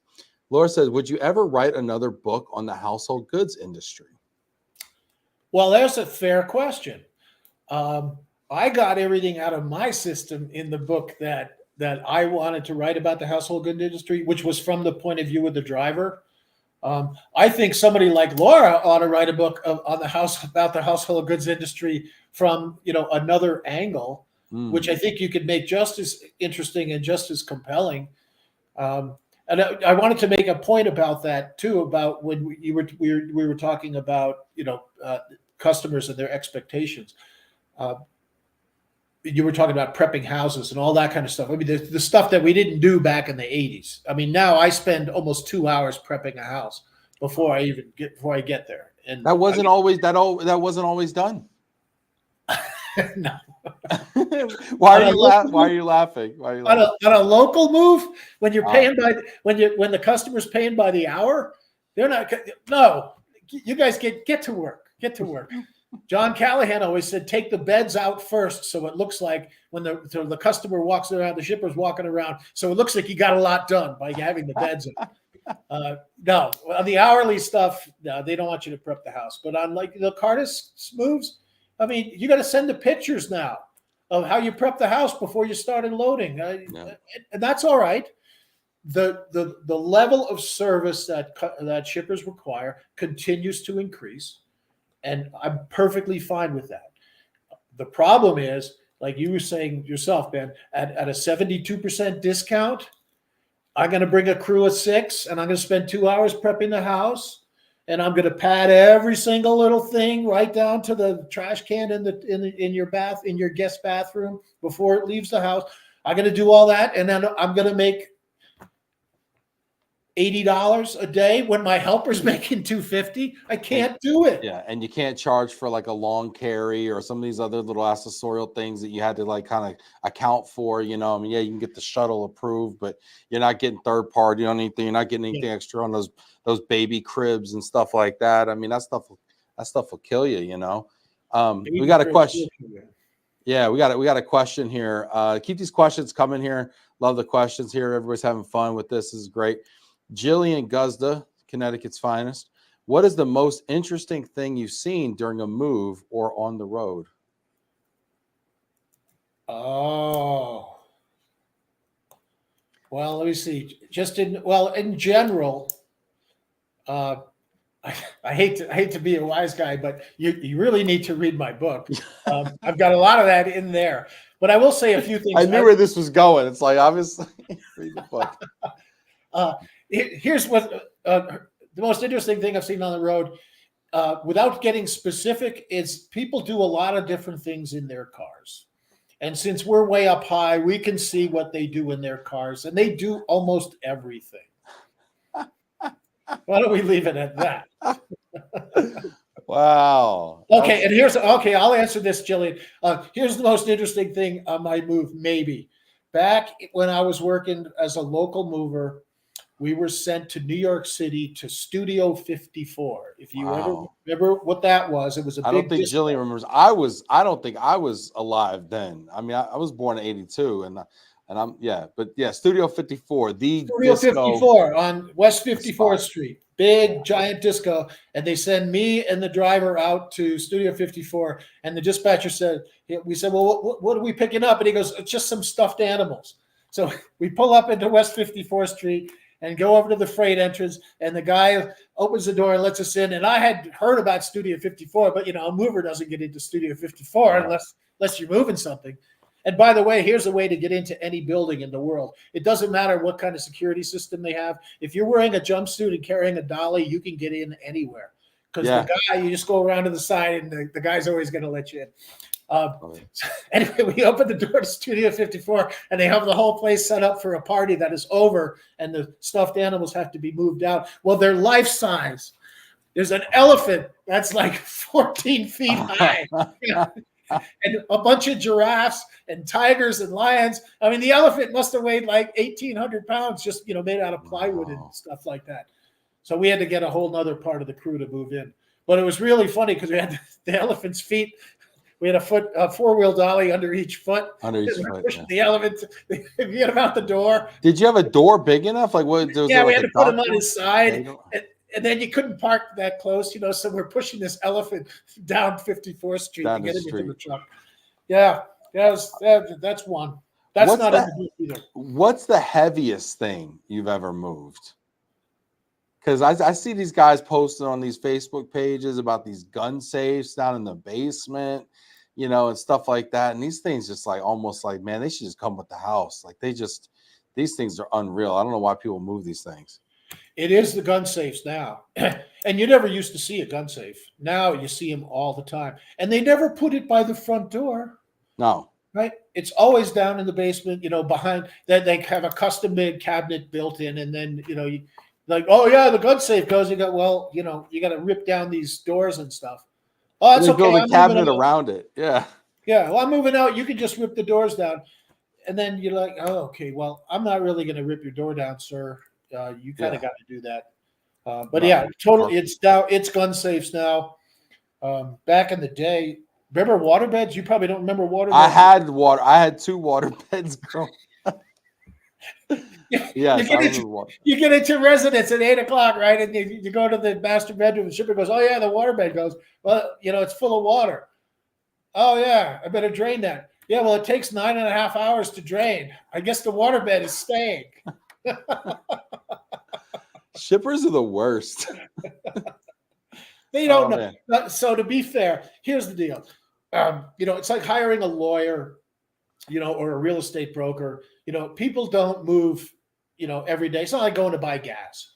Laura says, would you ever write another book on the household goods industry? Well, there's a fair question. I got everything out of my system in the book that I wanted to write about the household goods industry, which was from the point of view of the driver. I think somebody like Laura ought to write a book about the household goods industry from another angle, which I think you could make just as interesting and just as compelling. And I wanted to make a point about that too, about when we were talking about customers and their expectations. You were talking about prepping houses and all that kind of stuff. I mean, the stuff that we didn't do back in the 80s. I mean, now I spend almost 2 hours prepping a house before I get there. And that wasn't always done. No. Why are you laughing? On a local move, when you're paying when the customer's paying by the hour, they're not. No, you guys get to work. Get to work. John Callahan always said, take the beds out first, so it looks like when the customer walks around, the shipper's walking around, so it looks like you got a lot done by having the beds in. No, on the hourly stuff, no, they don't want you to prep the house. But on like the Cardis moves, I mean, you got to send the pictures now of how you prep the house before you started loading, and that's all right. The level of service that shippers require continues to increase. And I'm perfectly fine with that. The problem is, like you were saying yourself, Ben, at a 72% discount, I'm going to bring a crew of 6, and I'm going to spend 2 hours prepping the house, and I'm going to pad every single little thing right down to the trash can in your guest bathroom before it leaves the house. I'm going to do all that, and then I'm going to make $80 a day when my helper's making $250. I can't do it. Yeah, and you can't charge for like a long carry or some of these other little accessorial things that you had to like kind of account for. I mean, yeah, you can get the shuttle approved, but you're not getting third party on anything. You're not getting anything extra on those baby cribs and stuff like that. I mean, that stuff will kill you. We got a question. Yeah, we got a question here. Keep these questions coming here. Love the questions here. Everybody's having fun with this. This is great. Jillian Guzda, Connecticut's finest. What is the most interesting thing you've seen during a move or on the road? Oh, well, let me see. In general, I hate to be a wise guy, but you really need to read my book. I've got a lot of that in there, but I will say a few things. I knew where this was going. It's like, obviously, read the book. Here's what the most interesting thing I've seen on the road, without getting specific, is people do a lot of different things in their cars. And since we're way up high, we can see what they do in their cars, and they do almost everything. Why don't we leave it at that? Wow. Okay, I'll answer this, Jillian. Here's the most interesting thing on my move, maybe. Back when I was working as a local mover, we were sent to New York City to Studio 54. If you ever Wow. remember what that was, it was a I big don't think disco. Jillian remembers. I don't think I was alive then. I mean, I was born in '82, and I'm but yeah, Studio 54, the Studio disco 54 on West 54th spot. Street. Yeah. Big giant disco. And they send me and the driver out to Studio 54. And the dispatcher said, we said, well, what are we picking up? And he goes, it's just some stuffed animals. So we pull up into West 54th Street and go over to the freight entrance. And the guy opens the door and lets us in. And I had heard about Studio 54, but a mover doesn't get into Studio 54 Right. unless you're moving something. And by the way, here's a way to get into any building in the world. It doesn't matter what kind of security system they have. If you're wearing a jumpsuit and carrying a dolly, you can get in anywhere. Because the guy, you just go around to the side and the guy's always going to let you in. Anyway, we opened the door to Studio 54 and they have the whole place set up for a party that is over and the stuffed animals have to be moved out. Well, they're life size. There's an elephant that's like 14 feet high. And a bunch of giraffes and tigers and lions. I mean, the elephant must have weighed like 1,800 pounds, just made out of plywood and stuff like that. So we had to get a whole nother part of the crew to move in. But it was really funny because we had the elephant's feet. We had a four-wheel dolly under each foot. Pushing the elephant. We get him out the door. Did you have a door big enough? Like what? We had to put him on his side. And then you couldn't park that close, so we're pushing this elephant down 54th Street to get him into the truck. Yeah, that's one. That's not in the book either. What's the heaviest thing you've ever moved? Because I see these guys posting on these Facebook pages about these gun safes down in the basement, and stuff like that. And these things just like almost like, man, they should just come with the house. Like these things are unreal. I don't know why people move these things. It is the gun safes now. And you never used to see a gun safe. Now you see them all the time. And they never put it by the front door. No. Right? It's always down in the basement, behind that. They have a custom made cabinet built in. And then, you like, oh, yeah, the gun safe goes. You go, well, you got to rip down these doors and stuff. Oh, that's okay. Build a cabinet around it. Yeah. Yeah. Well, I'm moving out. You can just rip the doors down. And then you're like, oh, okay, well, I'm not really going to rip your door down, sir. You kind of got to do that. But yeah, totally. It's now. It's gun safes now. Back in the day, remember water beds? You probably don't remember water beds. I had two water beds growing up. You get into residence at 8 o'clock, right? And you go to the master bedroom. The shipper goes, "Oh yeah, the water bed goes. Well, it's full of water. Oh yeah, I better drain that. Yeah, well, it takes 9.5 hours to drain. I guess the water bed is staying." Shippers are the worst. They don't know. So to be fair, here's the deal. It's like hiring a lawyer, or a real estate broker. People don't move, every day. It's not like going to buy gas.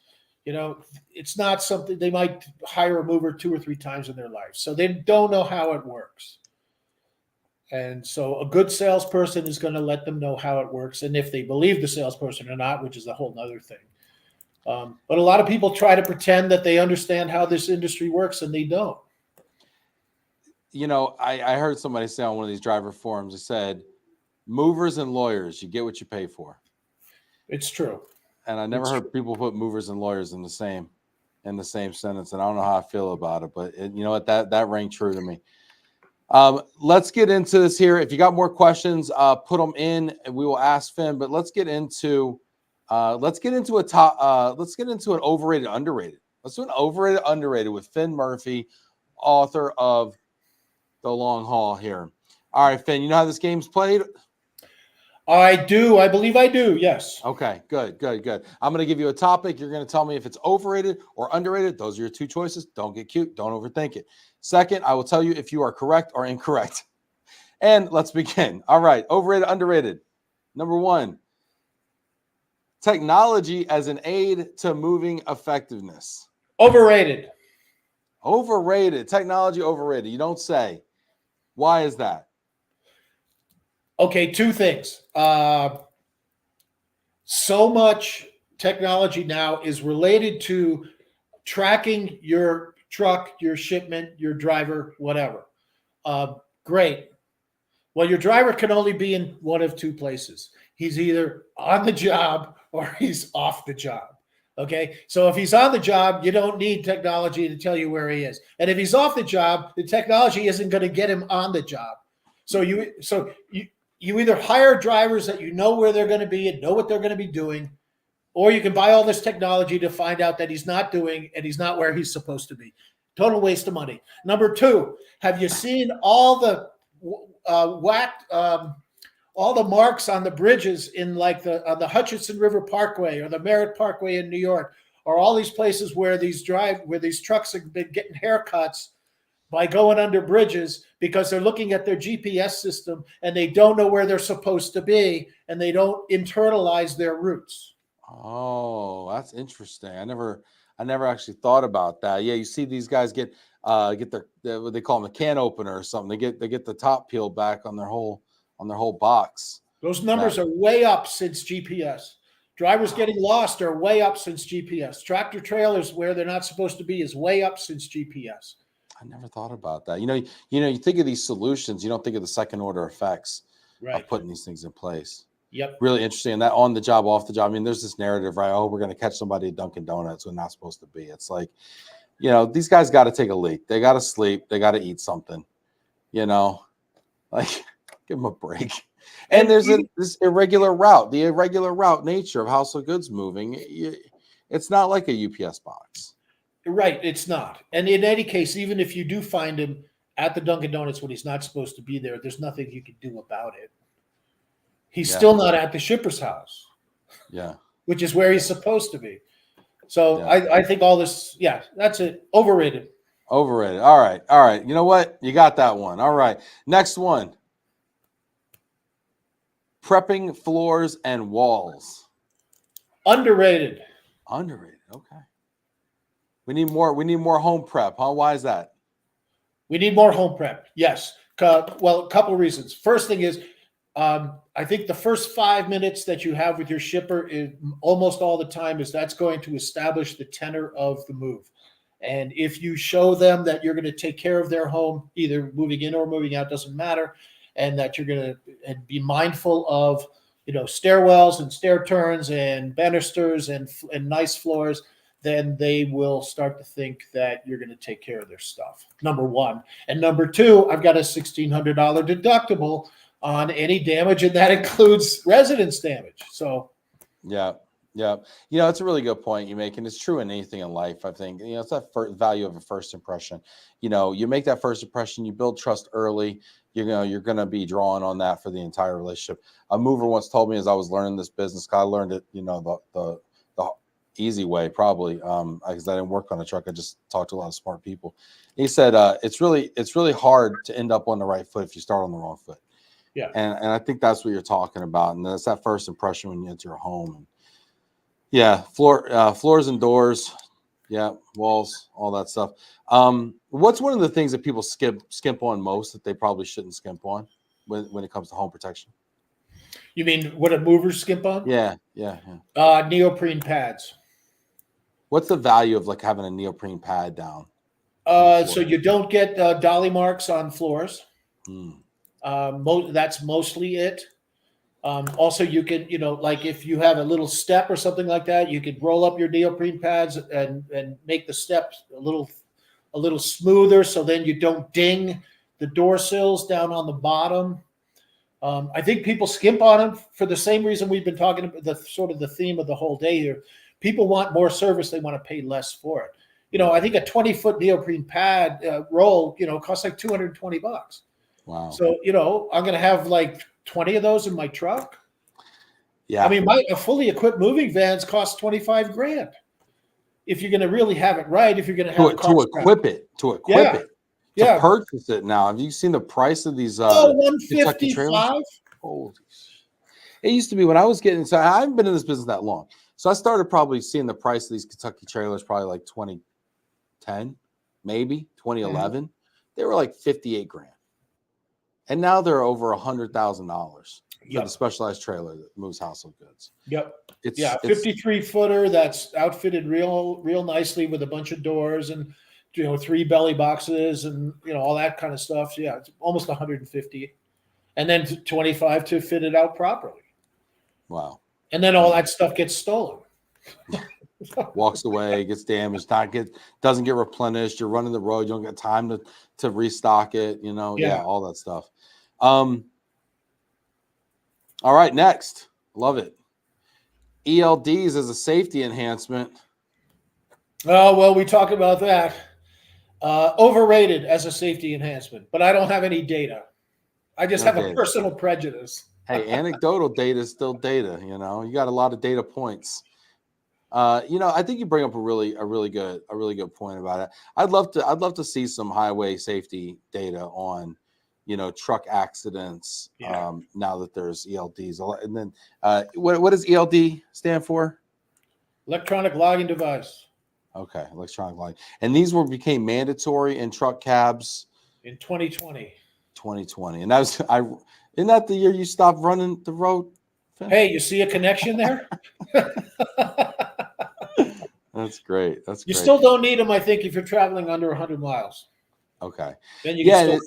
It's not something they might hire a mover 2 or 3 times in their life. So they don't know how it works. And so a good salesperson is going to let them know how it works. And if they believe the salesperson or not, which is a whole nother thing. But a lot of people try to pretend that they understand how this industry works, and they don't. I heard somebody say on one of these driver forums, it said, movers and lawyers, you get what you pay for. It's true. And I never heard people put movers and lawyers in the same sentence. And I don't know how I feel about it, but you know what, that rang true to me. Let's get into this here. If you got more questions, put them in and we will ask Finn, but let's get into an overrated, underrated. Let's do an overrated, underrated with Finn Murphy, author of The Long Haul here. All right, Finn, you know how this game's played? I do. I believe I do. Yes. Okay, good. I'm going to give you a topic. You're going to tell me if it's overrated or underrated. Those are your two choices. Don't get cute. Don't overthink it. Second, I will tell you if you are correct or incorrect. And let's begin. All right, overrated, underrated. Number 1, technology as an aid to moving effectiveness. Overrated. Overrated. Technology overrated. You don't say. Why is that? Okay, 2 things. So much technology now is related to tracking your truck, your shipment, your driver, whatever. Great. Well, your driver can only be in one of 2 places. He's either on the job or he's off the job. Okay, so if he's on the job, you don't need technology to tell you where he is. And if he's off the job, the technology isn't going to get him on the job. So you either hire drivers that you know where they're going to be and know what they're going to be doing, or you can buy all this technology to find out that he's not doing and he's not where he's supposed to be. Total waste of money. Number two, have you seen all the all the marks on the bridges in like on the Hutchinson River Parkway or the Merritt Parkway in New York, or all these places where these trucks have been getting haircuts by going under bridges because they're looking at their GPS system and they don't know where they're supposed to be and they don't internalize their routes. Oh, that's interesting. I never actually thought about that. Yeah, you see these guys get their what they call them, a can opener or something. They get the top peeled back on their whole box. Those numbers are way up since GPS. Drivers getting lost are way up since GPS. Tractor trailers where they're not supposed to be is way up since GPS. I never thought about that. You think of these solutions, you don't think of the second order effects of putting these things in place. Yep. Really interesting. And that on the job, off the job. I mean, there's this narrative, right? Oh, we're going to catch somebody at Dunkin' Donuts when not supposed to be. It's like, these guys got to take a leak. They got to sleep. They got to eat something, like give them a break. And there's this irregular route, the irregular route nature of household goods moving. It's not like a UPS box. Right. It's not. And in any case, even if you do find him at the Dunkin' Donuts when he's not supposed to be there, there's nothing you can do about it. He's still not at the shipper's house. Yeah. Which is where he's supposed to be. So I think all this, that's it. Overrated. Overrated. All right. You know what? You got that one. All right. Next one. Prepping floors and walls. Underrated. Underrated. Okay. We need more home prep, huh? Why is that? We need more home prep. Yes. Well, a couple of reasons. First thing is, I think the first 5 minutes that you have with your shipper is almost all the time that's going to establish the tenor of the move. And if you show them that you're going to take care of their home, either moving in or moving out, doesn't matter, and that you're going to be mindful of, stairwells and stair turns and banisters and nice floors, then they will start to think that you're going to take care of their stuff. Number one. And number two, I've got a $1,600 deductible on any damage, and that includes residence damage. So, yeah. It's a really good point you make, and it's true in anything in life. I think it's that value of a first impression. You make that first impression, you build trust early. You're going to be drawing on that for the entire relationship. A mover once told me as I was learning this business, I learned it, the easy way probably, because I didn't work on a truck. I just talked to a lot of smart people. He said it's really hard to end up on the right foot if you start on the wrong foot. Yeah. And I think that's what you're talking about. And that's that first impression when you enter a home. And yeah, floors and doors, walls, all that stuff. What's one of the things that people skimp on most that they probably shouldn't skimp on when it comes to home protection? You mean what do movers skimp on? Yeah. Neoprene pads. What's the value of like having a neoprene pad down? So you don't get dolly marks on floors. That's mostly it. Also, you can, like if you have a little step or something like that, you could roll up your neoprene pads and make the steps a little smoother, so then you don't ding the door sills down on the bottom. I think people skimp on them for the same reason we've been talking about, the theme of the whole day here. People want more service; they want to pay less for it. I think a 20-foot neoprene pad roll, costs like $220. Wow. So, I'm going to have like 20 of those in my truck. Yeah. I mean, a fully equipped moving vans cost $25,000. If you're going to really have it right, if you're going to have to equip it, to purchase it now. Have you seen the price of these Kentucky trailers? Holy shit. It used to be when I was getting, so I haven't been in this business that long. So I started probably seeing the price of these Kentucky trailers probably like 2010, maybe 2011. Mm-hmm. They were like $58,000. And now they're over $100,000 for the specialized trailer that moves household goods. Yep. It's 53-footer that's outfitted real nicely with a bunch of doors and 3 belly boxes and all that kind of stuff. Yeah, it's almost $150, and then $25 to fit it out properly. Wow. And then all that stuff gets stolen. walks away, gets damaged, doesn't get replenished. You're running the road, you don't get time to restock it, Yeah. all that stuff. All right, next. Love it. ELDs as a safety enhancement. Oh, well, we talked about that. Overrated as a safety enhancement, but I don't have any data. I just have a personal prejudice. Hey, anecdotal data is still data. You got a lot of data points. I think you bring up a really good point about it. I'd love to see some highway safety data on, truck accidents. Yeah. Now that there's ELDs, and then what does ELD stand for? Electronic logging device. Okay, electronic logging, and these became mandatory in truck cabs in 2020. 2020, and isn't that the year you stopped running the road? Finn? Hey, you see a connection there? That's great. You still don't need them, I think, if you're traveling under 100 miles. Okay. Then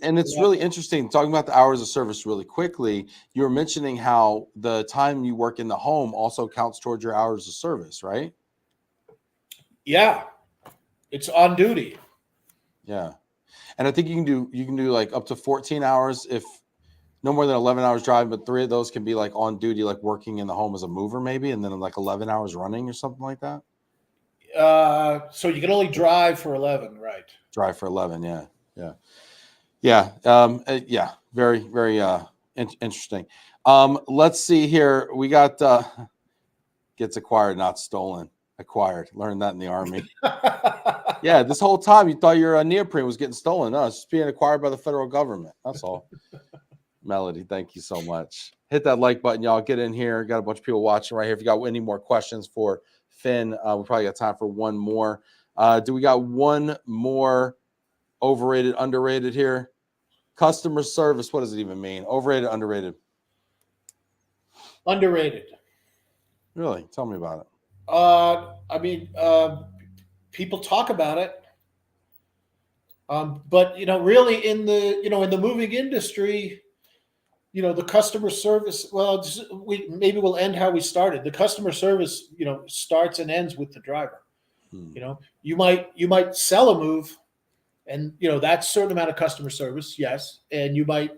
and it's really interesting talking about the hours of service really quickly. You were mentioning how the time you work in the home also counts towards your hours of service, right? Yeah. It's on duty. Yeah. And I think you can do like up to 14 hours if no more than 11 hours driving, but 3 of those can be like on duty, like working in the home as a mover maybe, and then like 11 hours running or something like that. So you can only drive for 11, right? Drive for 11, yeah. Very, very interesting. Let's see here. We got gets acquired, not stolen. Acquired. Learned that in the Army. Yeah, this whole time you thought your neoprene was getting stolen. No, it's just being acquired by the federal government. That's all. Melody, thank you so much. Hit that like button, y'all. Get in here. Got a bunch of people watching right here. If you got any more questions for Finn, we probably got time for one more. Do we got one more overrated, underrated here? Customer service. What does it even mean? Overrated, underrated? Underrated. Really? Tell me about it. People talk about it. But really in the moving industry, the customer service, well, we'll end how we started. The customer service, starts and ends with the driver. You might sell a move, and that's a certain amount of customer service, yes. And you might,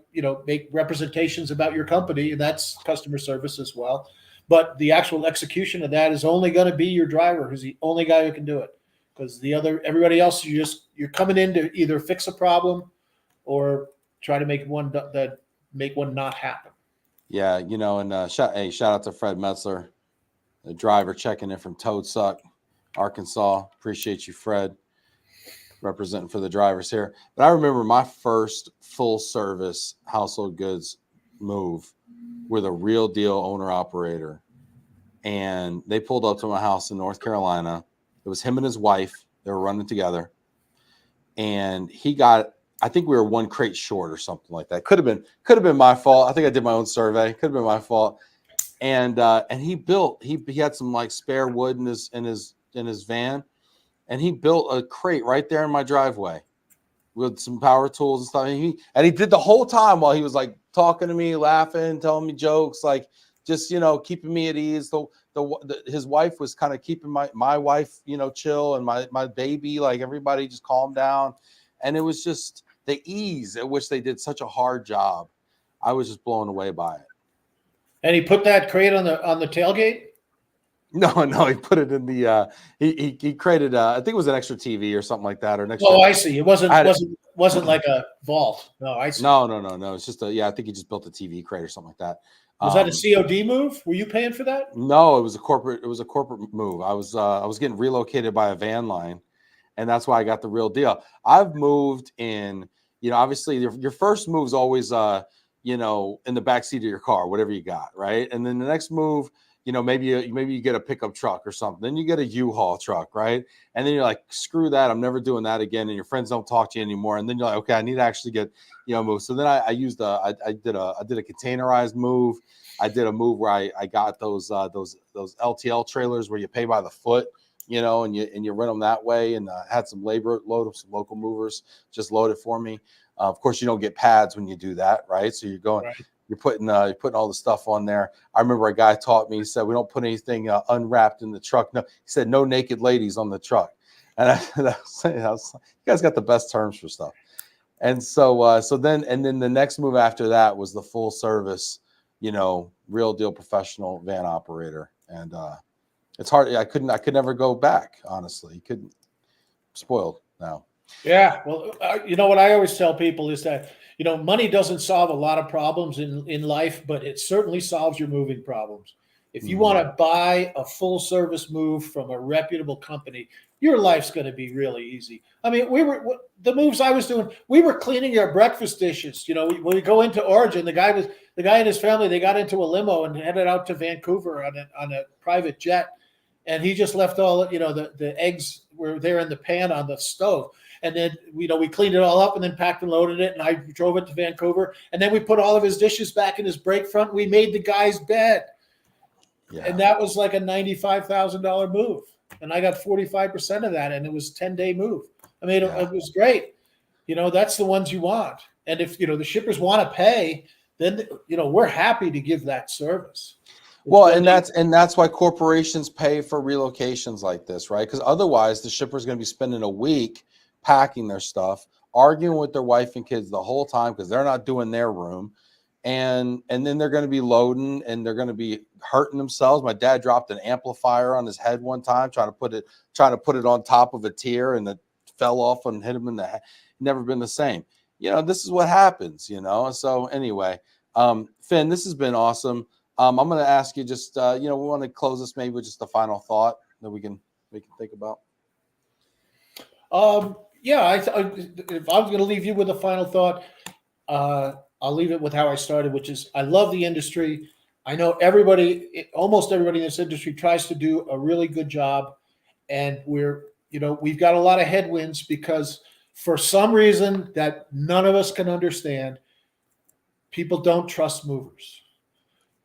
make representations about your company, and that's customer service as well. But the actual execution of that is only going to be your driver, who's the only guy who can do it. Because everybody else, you're coming in to either fix a problem or try to make one not happen. Yeah, and shout out to Fred Metzler, the driver checking in from Toadsuck, Arkansas. Appreciate you, Fred, representing for the drivers here. But I remember my first full service household goods move with a real deal owner operator, and they pulled up to my house in North Carolina. It was him and his wife. They were running together, and I think we were one crate short or something like that. Could have been my fault. I think I did my own survey. Could have been my fault. And he had some like spare wood in his van, and he built a crate right there in my driveway with some power tools and stuff. And he did the whole time while he was like talking to me, laughing, telling me jokes, like just keeping me at ease. His wife was kind of keeping my wife chill, and my baby, like everybody just calmed down, and it was just the ease at which they did such a hard job. I was just blown away by it. And he put that crate on the tailgate? No, he put it in the he created I think it was an extra TV or something like that, or an extra. Oh, I see. It wasn't like a vault. No, I see. No. It's just I think he just built a TV crate or something like that. Was that a COD move? Were you paying for that? No, it was a corporate move. I was getting relocated by a van line, and that's why I got the real deal. I've moved in, obviously your first move is always in the backseat of your car, whatever you got, right? And then the next move, maybe you get a pickup truck or something. Then you get a U-Haul truck, right? And then you're like, screw that, I'm never doing that again. And your friends don't talk to you anymore. And then you're like, okay, I need to actually get move. So then I did a containerized move. I did a move where I got those LTL trailers where you pay by the foot, and you rent them that way. And had some labor load of some local movers just load it for me. Of course, you don't get pads when you do that, right? So you're going. Right. you're putting all the stuff on there. I remember a guy taught me. He said, "We don't put anything unwrapped in the truck." No, he said, "No naked ladies on the truck." And I was saying, you guys got the best terms for stuff. And so then the next move after that was the full service, real deal professional van operator. And it's hard. I could never go back. Honestly, couldn't. Spoiled now. Yeah, well, you know what I always tell people is that money doesn't solve a lot of problems in life, but it certainly solves your moving problems. If you want to buy a full service move from a reputable company, your life's going to be really easy. I mean, the moves I was doing. We were cleaning your breakfast dishes. When we go into Origin, the guy and his family, they got into a limo and headed out to Vancouver on a private jet, and he just left all the eggs were there in the pan on the stove. And then, we cleaned it all up and then packed and loaded it. And I drove it to Vancouver. And then we put all of his dishes back in his break front. We made the guy's bed. Yeah. And that was like a $95,000 move. And I got 45% of that. And it was a 10-day move. I mean, it was great. That's the ones you want. And if, the shippers want to pay, then, we're happy to give that service. Well, and that's why corporations pay for relocations like this, right? Because otherwise the shipper's going to be spending a week packing their stuff, arguing with their wife and kids the whole time because they're not doing their room, and then they're going to be loading and they're going to be hurting themselves. My dad dropped an amplifier on his head one time trying to put it on top of a tier, and it fell off and hit him in the head. Never been the same. This is what happens. So anyway, Finn, this has been awesome. I'm going to ask you just, we want to close this maybe with just a final thought that we can think about. If I was going to leave you with a final thought, I'll leave it with how I started, which is I love the industry. I know almost everybody in this industry tries to do a really good job. And we've got a lot of headwinds because for some reason that none of us can understand, people don't trust movers.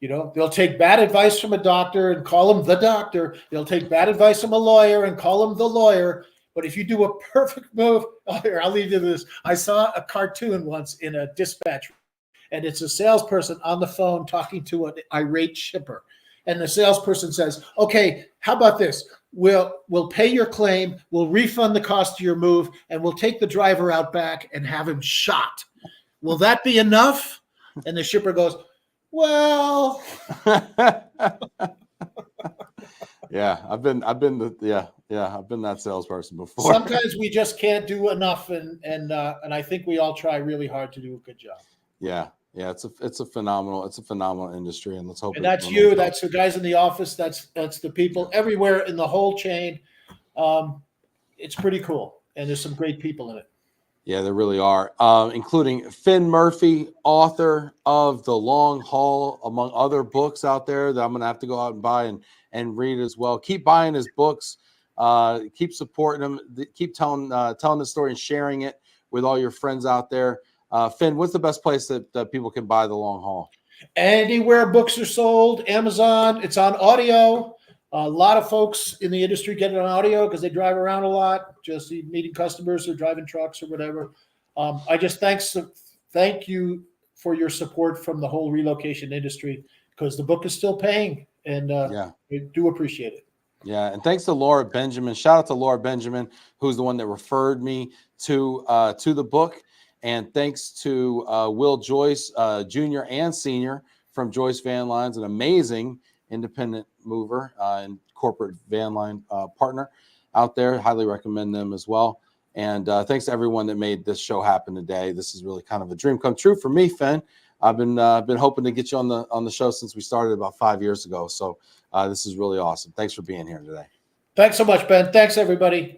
They'll take bad advice from a doctor and call him the doctor. They'll take bad advice from a lawyer and call him the lawyer. But if you do a perfect move, here, I'll leave you this. I saw a cartoon once in a dispatch, and it's a salesperson on the phone talking to an irate shipper. And the salesperson says, "Okay, how about this? We'll pay your claim, we'll refund the cost of your move, and we'll take the driver out back and have him shot. Will that be enough?" And the shipper goes, "Well." Yeah, I've been that salesperson before. Sometimes we just can't do enough, and I think we all try really hard to do a good job. Yeah, it's a phenomenal industry, and let's hope. And that's you. That's the guys in the office. That's the people everywhere in the whole chain. It's pretty cool, and there's some great people in it. Yeah, there really are, including Finn Murphy, author of The Long Haul, among other books out there that I'm going to have to go out and buy and read as well. Keep buying his books. Keep supporting him. Keep telling the story and sharing it with all your friends out there. Finn, what's the best place that people can buy The Long Haul? Anywhere books are sold, Amazon. It's on audio. A lot of folks in the industry get it on audio because they drive around a lot, just meeting customers or driving trucks or whatever. I just thank you for your support from the whole relocation industry because the book is still paying, and we do appreciate it. Yeah, and thanks to Laura Benjamin. Shout out to Laura Benjamin, who's the one that referred me to the book. And thanks to Will Joyce, Jr. and Senior from Joyce Van Lines, an amazing independent mover and corporate van line partner out there. Highly recommend them as well. And thanks to everyone that made this show happen today. This is really kind of a dream come true for me, Finn. I've been hoping to get you on the show since we started about 5 years ago. So this is really awesome. Thanks for being here today. Thanks so much, Ben. Thanks, everybody.